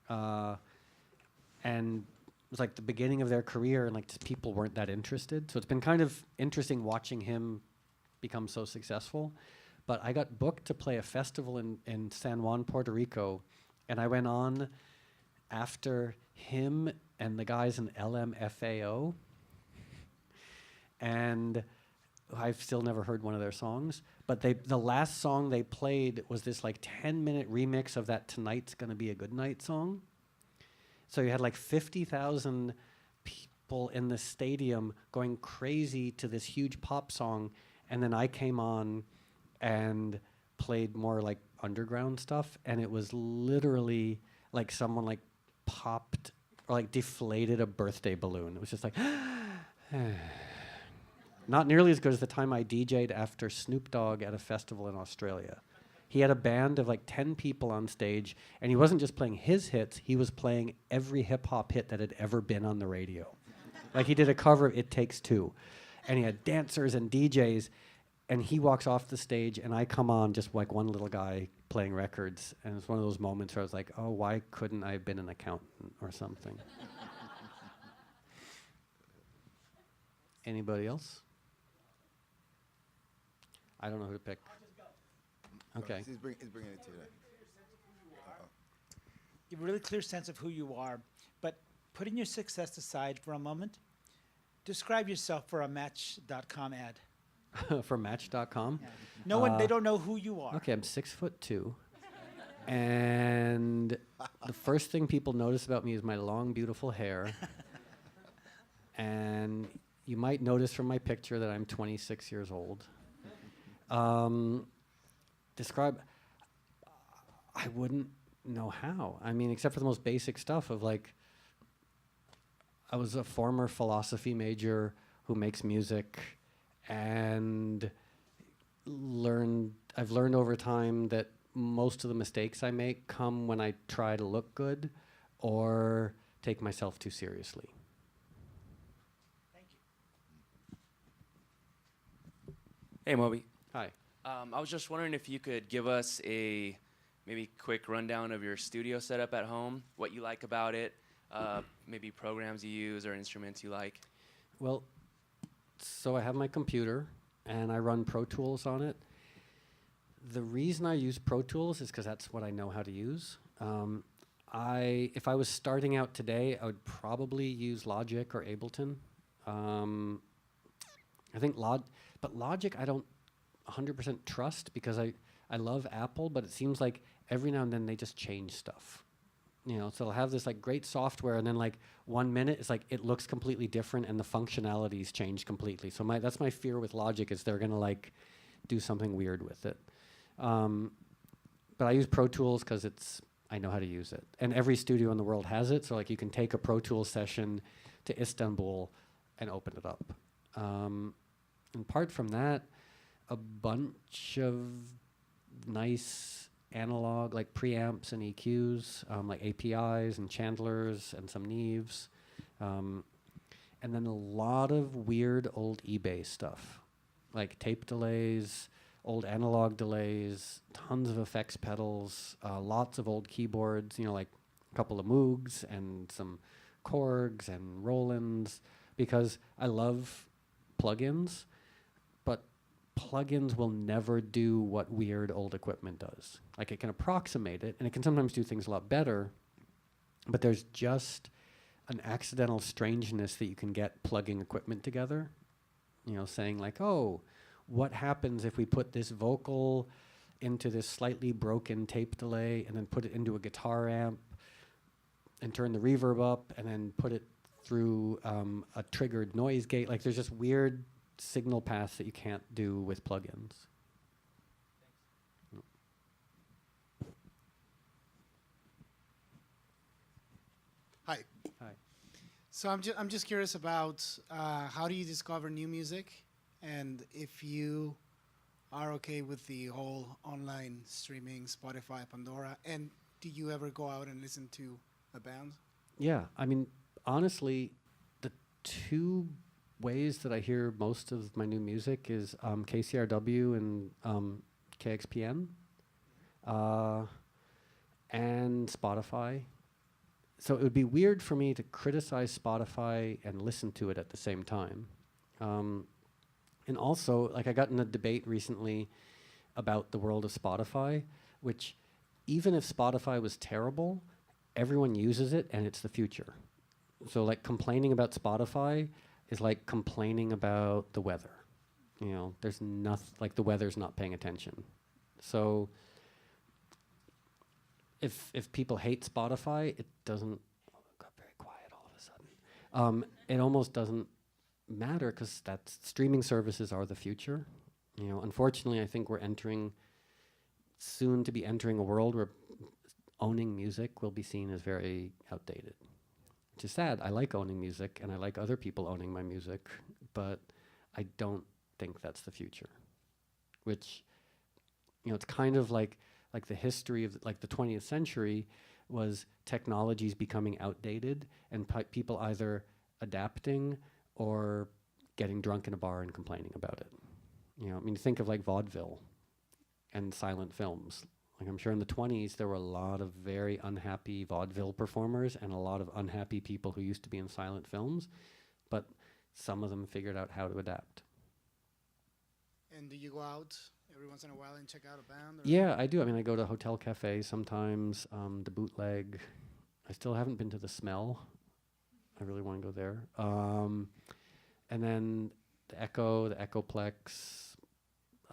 And it was like the beginning of their career, and like just people weren't that interested. So it's been kind of interesting watching him become so successful. But I got booked to play a festival in San Juan, Puerto Rico. And I went on after him and the guys in LMFAO. And I've still never heard one of their songs, but the last song they played was this like 10-minute remix of that "Tonight's Gonna Be a Good Night" song. So you had like 50,000 people in the stadium going crazy to this huge pop song, and then I came on and played more like underground stuff, and it was literally like someone like popped or like deflated a birthday balloon. It was just like not nearly as good as the time I DJ'd after Snoop Dogg at a festival in Australia. He had a band of like 10 people on stage, and he wasn't just playing his hits, he was playing every hip-hop hit that had ever been on the radio. Like he did a cover of It Takes Two, and he had dancers and DJs, and he walks off the stage, and I come on just like one little guy playing records, and it's one of those moments where I was like, oh, why couldn't I have been an accountant or something? Anybody else? I don't know who to pick. Okay. He's bringing it to you. You have a really clear sense of who you are, but putting your success aside for a moment, describe yourself for a Match.com ad. For Match.com? Yeah. No one, they don't know who you are. Okay, I'm 6'2", and the first thing people notice about me is my long, beautiful hair. And you might notice from my picture that I'm 26 years old. Describe, I wouldn't know how. I mean, except for the most basic stuff of like, I was a former philosophy major who makes music, and I've learned over time that most of the mistakes I make come when I try to look good or take myself too seriously. Thank you. Hey, Moby. Hi. I was just wondering if you could give us a maybe quick rundown of your studio setup at home, what you like about it, maybe programs you use or instruments you like. Well, so I have my computer, and I run Pro Tools on it. The reason I use Pro Tools is because that's what I know how to use. If I was starting out today, I would probably use Logic or Ableton. I think but Logic I don't 100% trust because I love Apple, but it seems like every now and then they just change stuff. You know, so they'll have this like great software, and then like 1 minute it's like it looks completely different, and the functionalities change completely. So that's my fear with Logic is they're gonna like do something weird with it. But I use Pro Tools because I know how to use it, and every studio in the world has it. So like you can take a Pro Tools session to Istanbul and open it up. And apart from that, a bunch of nice analog like preamps and EQs, like APIs and channelers and some Neves, and then a lot of weird old eBay stuff, like tape delays, old analog delays, tons of effects pedals, lots of old keyboards, you know, like a couple of Moogs and some Korgs and Rolands, because I love plugins, but plugins will never do what weird old equipment does. Like it can approximate it, and it can sometimes do things a lot better, but there's just an accidental strangeness that you can get plugging equipment together. You know, saying like, oh, what happens if we put this vocal into this slightly broken tape delay and then put it into a guitar amp and turn the reverb up and then put it through a triggered noise gate? Like there's just weird signal paths that you can't do with plugins. Hi. Hi. So I'm just curious about how do you discover new music, and if you are okay with the whole online streaming, Spotify, Pandora, and do you ever go out and listen to a band? Yeah, I mean, honestly, the two ways that I hear most of my new music is KCRW and KXPN, and Spotify. So it would be weird for me to criticize Spotify and listen to it at the same time. And also, like I got in a debate recently about the world of Spotify, which even if Spotify was terrible, everyone uses it and it's the future. So like complaining about Spotify is like complaining about the weather. You know, there's nothing, like the weather's not paying attention. So if people hate Spotify, it doesn't, oh, it got very quiet all of a sudden. It almost doesn't matter because that's streaming services are the future. You know, unfortunately, I think we're soon to be entering a world where owning music will be seen as very outdated, which is sad. I like owning music and I like other people owning my music, but I don't think that's the future. Which, you know, it's kind of like the history of like the 20th century was technologies becoming outdated and people either adapting or getting drunk in a bar and complaining about it. You know, I mean, think of like vaudeville and silent films. Like I'm sure in the 20s there were a lot of very unhappy vaudeville performers and a lot of unhappy people who used to be in silent films, but some of them figured out how to adapt. And do you go out every once in a while and check out a band? Or Yeah, I do. I mean, I go to Hotel Cafe sometimes, the Bootleg. I still haven't been to the Smell. I really want to go there. And then the Echo, the Echoplex,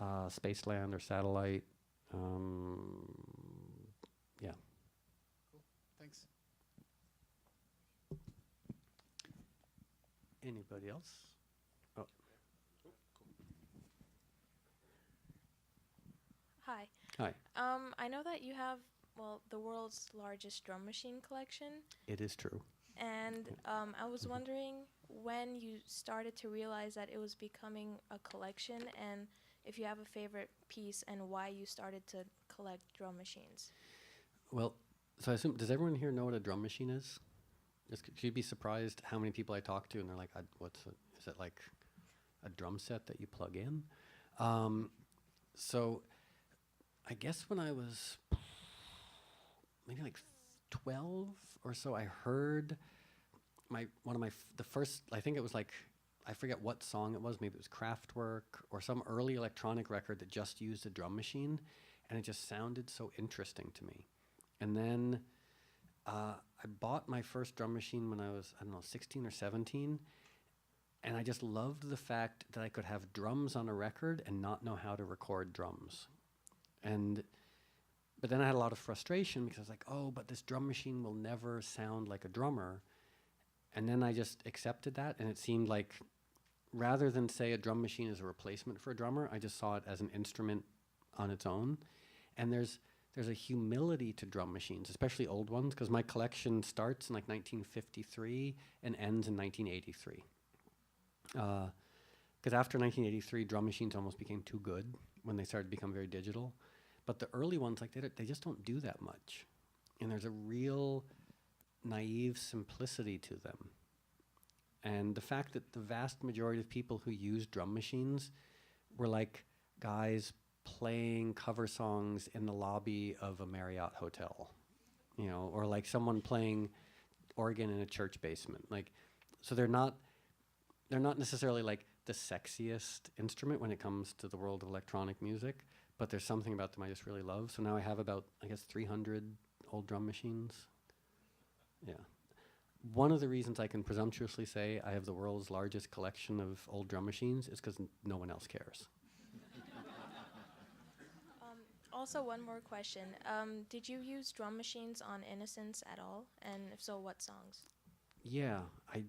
Spaceland or Satellite. Yeah. Cool. Thanks. Anybody else? Oh. Hi. Hi. I know that you have, well, the world's largest drum machine collection, It is true. and I was wondering when you started to realize that it was becoming a collection, and if you have a favorite piece and why you started to collect drum machines. Well, so I assume, does everyone here know what a drum machine is? You'd be surprised how many people I talk to and they're like, is it like a drum set that you plug in? So I guess when I was maybe like 12 or so, I heard the first, I think it was like, I forget what song it was, maybe it was Kraftwerk or some early electronic record that just used a drum machine, and it just sounded so interesting to me. And then I bought my first drum machine when I was, I don't know, 16 or 17. And I just loved the fact that I could have drums on a record and not know how to record drums. But then I had a lot of frustration because I was like, oh, but this drum machine will never sound like a drummer. And then I just accepted that, and it seemed like rather than say a drum machine is a replacement for a drummer, I just saw it as an instrument on its own. And there's a humility to drum machines, especially old ones, because my collection starts in like 1953 and ends in 1983. Because after 1983, drum machines almost became too good when they started to become very digital. But the early ones, like they just don't do that much. And there's a real naive simplicity to them. And the fact that the vast majority of people who use drum machines were like guys playing cover songs in the lobby of a Marriott hotel, you know, or like someone playing organ in a church basement. Like, so they're not necessarily like the sexiest instrument when it comes to the world of electronic music, but there's something about them I just really love. So now I have about, I guess, 300 old drum machines. Yeah. One of the reasons I can presumptuously say I have the world's largest collection of old drum machines is because no one else cares. Also, one more question. Did you use drum machines on Innocence at all? And if so, what songs? Yeah, I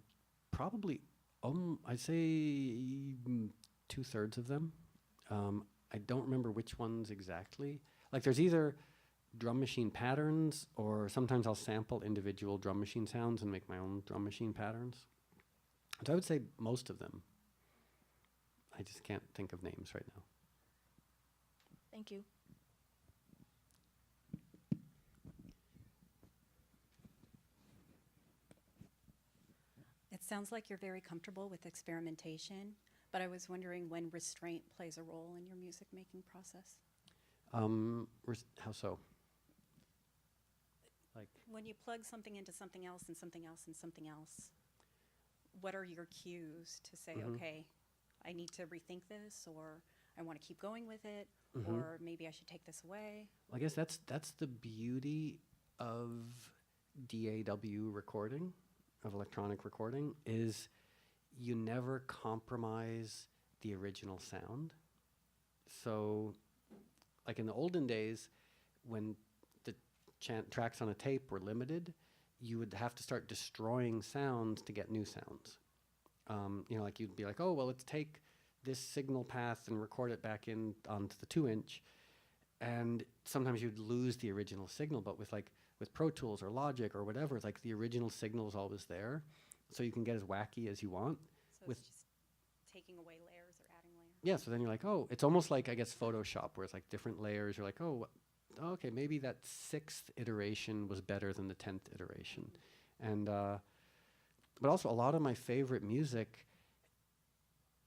probably, I'd say 2/3 of them. I don't remember which ones exactly. Like there's either drum machine patterns, or sometimes I'll sample individual drum machine sounds and make my own drum machine patterns. So I would say most of them. I just can't think of names right now. Thank you. It sounds like you're very comfortable with experimentation, but I was wondering when restraint plays a role in your music making process. How so? Like When you plug something into something else and something else and something else, what are your cues to say, okay, I need to rethink this, or I want to keep going with it, or maybe I should take this away? I guess that's the beauty of DAW recording, of electronic recording, is you never compromise the original sound. So, like in the olden days, when the tracks on a tape were limited, you would have to start destroying sounds to get new sounds. You know, like you'd be like, oh, well, let's take this signal path and record it back in onto the 2-inch. And sometimes you'd lose the original signal, but with Pro Tools or Logic or whatever, it's like the original signal is always there. So you can get as wacky as you want. So with it's just taking away layers or adding layers? Yeah, so then you're like, oh, it's almost like, I guess, Photoshop, where it's like different layers. You're like, oh, okay, maybe that 6th iteration was better than the 10th iteration. And, but also a lot of my favorite music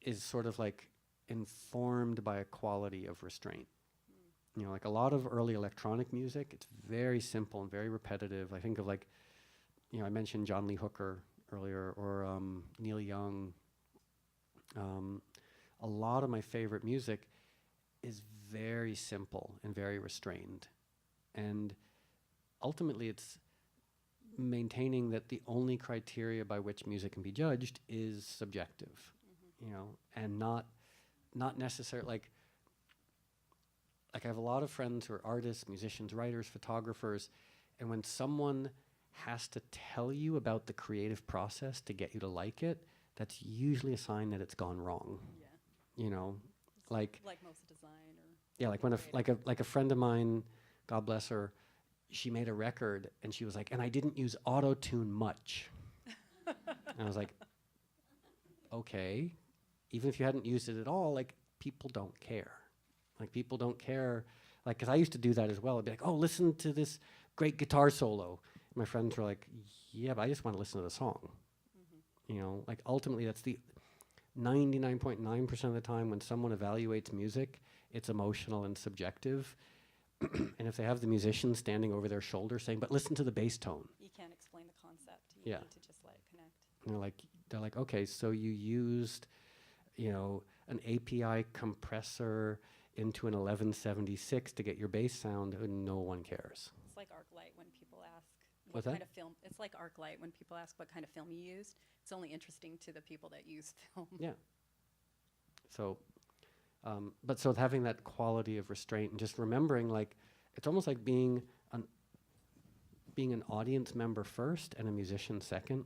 is sort of like informed by a quality of restraint. You know, like a lot of early electronic music, it's very simple and very repetitive. I think of like, you know, I mentioned John Lee Hooker earlier, or Neil Young. A lot of my favorite music is very simple and very restrained. And ultimately it's maintaining that the only criteria by which music can be judged is subjective, you know, and not necessarily like I have a lot of friends who are artists, musicians, writers, photographers, and when someone has to tell you about the creative process to get you to like it, that's usually a sign that it's gone wrong. Yeah. You know, like most design or... Yeah, like when a friend of mine, God bless her, she made a record and she was like, and I didn't use auto-tune much. And I was like, okay, even if you hadn't used it at all, like people don't care. Like people don't care, like, because I used to do that as well. I'd be like, oh, listen to this great guitar solo. My friends were like, yeah, but I just want to listen to the song. You know, like ultimately that's the 99.9% of the time when someone evaluates music, it's emotional and subjective. And if they have the musician standing over their shoulder saying, but listen to the bass tone. You can't explain the concept. You Yeah. need to just let it connect. And they're like, okay, so you used, you know, an API compressor into an 1176 to get your bass sound, and no one cares. It's like ArcLight when people ask, what that? kind of film. It's like ArcLight. When people ask what kind of film you used, it's only interesting to the people that use film. Yeah. So, but so having that quality of restraint and just remembering, like, it's almost like being an audience member first and a musician second.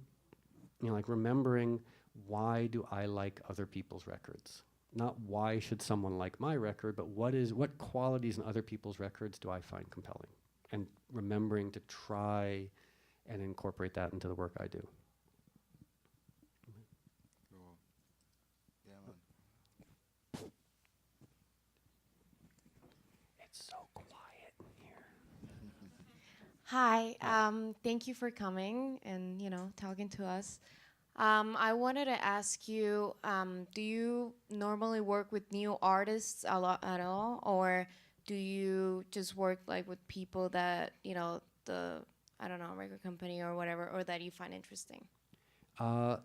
You know, like remembering, why do I like other people's records? Not why should someone like my record, but what qualities in other people's records do I find compelling? And remembering to try and incorporate that into the work I do. Cool. Yeah, man. It's so quiet in here. Hi, thank you for coming and, talking to us. I wanted to ask you, do you normally work with new artists a lot at all, or do you just work like with people that, record company or whatever, or that you find interesting? Well,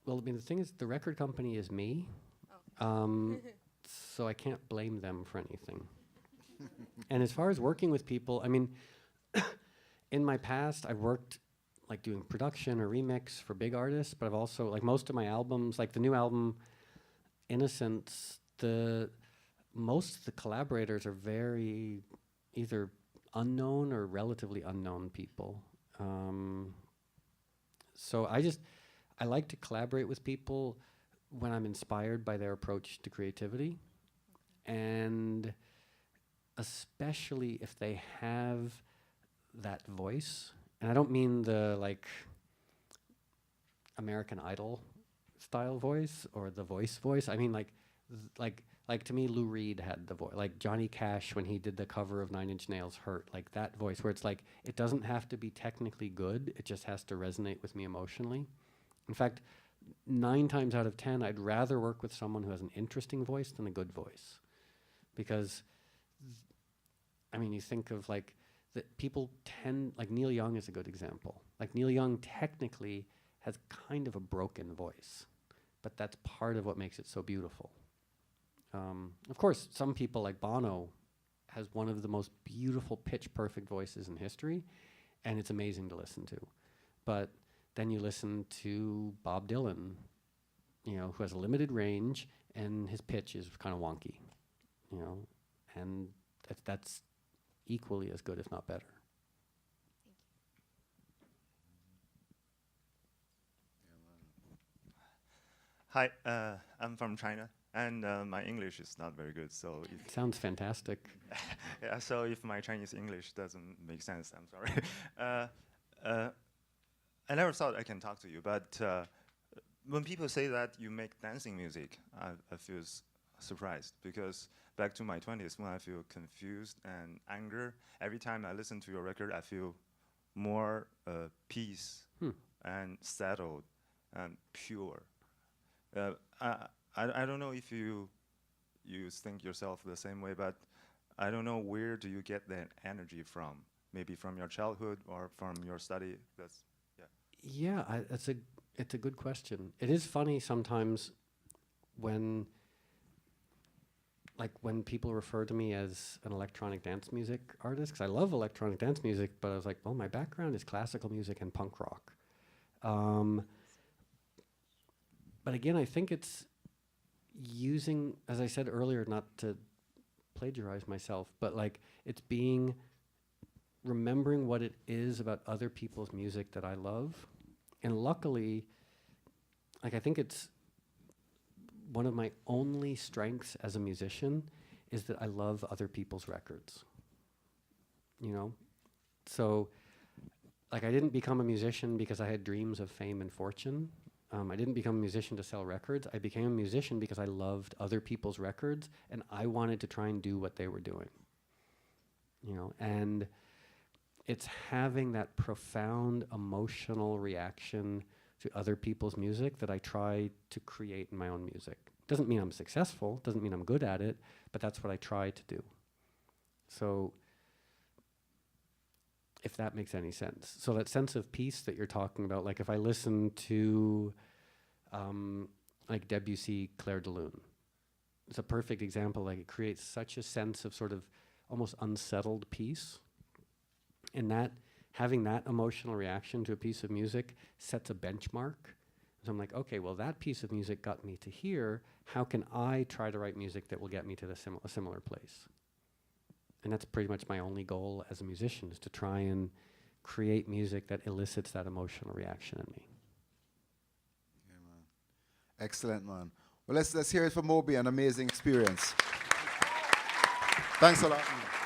I mean, the thing is, the record company is me, so I can't blame them for anything. And as far as working with people, I mean, in my past, I worked like doing production or remix for big artists, but I've also, like most of my albums, like the new album, Innocence, most of the collaborators are very either unknown or relatively unknown people. So I like to collaborate with people when I'm inspired by their approach to creativity, and especially if they have that voice. And I don't mean the like American Idol style voice or the voice. I mean like to me, Lou Reed had the voice. Like Johnny Cash when he did the cover of Nine Inch Nails' "Hurt," like that voice where it's like it doesn't have to be technically good. It just has to resonate with me emotionally. In fact, 9 times out of 10, I'd rather work with someone who has an interesting voice than a good voice, because I mean, you think of like. That people tend, like Neil Young is a good example. Like Neil Young technically has kind of a broken voice, but that's part of what makes it so beautiful. Of course, some people like Bono has one of the most beautiful pitch perfect voices in history, and it's amazing to listen to. But then you listen to Bob Dylan, who has a limited range and his pitch is kind of wonky, and that's equally as good, if not better. Hi, I'm from China, and my English is not very good. So if Sounds fantastic. yeah, so if my Chinese English doesn't make sense, I'm sorry. I never thought I can talk to you, but when people say that you make dancing music, I feel surprised, because back to my 20s when I feel confused and anger, every time I listen to your record, I feel more peace and settled and pure. I don't know if you think yourself the same way, but I don't know, where do you get that energy from? Maybe from your childhood or from your study? Yeah, it's a good question. It is funny sometimes when people refer to me as an electronic dance music artist, because I love electronic dance music, but I was like, well, my background is classical music and punk rock. But again, I think it's using, as I said earlier, not to plagiarize myself, but like it's remembering what it is about other people's music that I love. And luckily, like I think it's one of my only strengths as a musician is that I love other people's records. So like I didn't become a musician because I had dreams of fame and fortune. I didn't become a musician to sell records. I became a musician because I loved other people's records and I wanted to try and do what they were doing. And it's having that profound emotional reaction to other people's music that I try to create in my own music. Doesn't mean I'm successful, doesn't mean I'm good at it, but that's what I try to do. So if that makes any sense. So that sense of peace that you're talking about, like if I listen to like Debussy, Clair de Lune, it's a perfect example. Like it creates such a sense of sort of almost unsettled peace. And that having that emotional reaction to a piece of music sets a benchmark. So I'm like, okay, well, that piece of music got me to here. How can I try to write music that will get me to a similar place? And that's pretty much my only goal as a musician, is to try and create music that elicits that emotional reaction in me. Yeah, man. Excellent, man. Well, let's hear it from Moby, an amazing experience. Thanks a lot, man.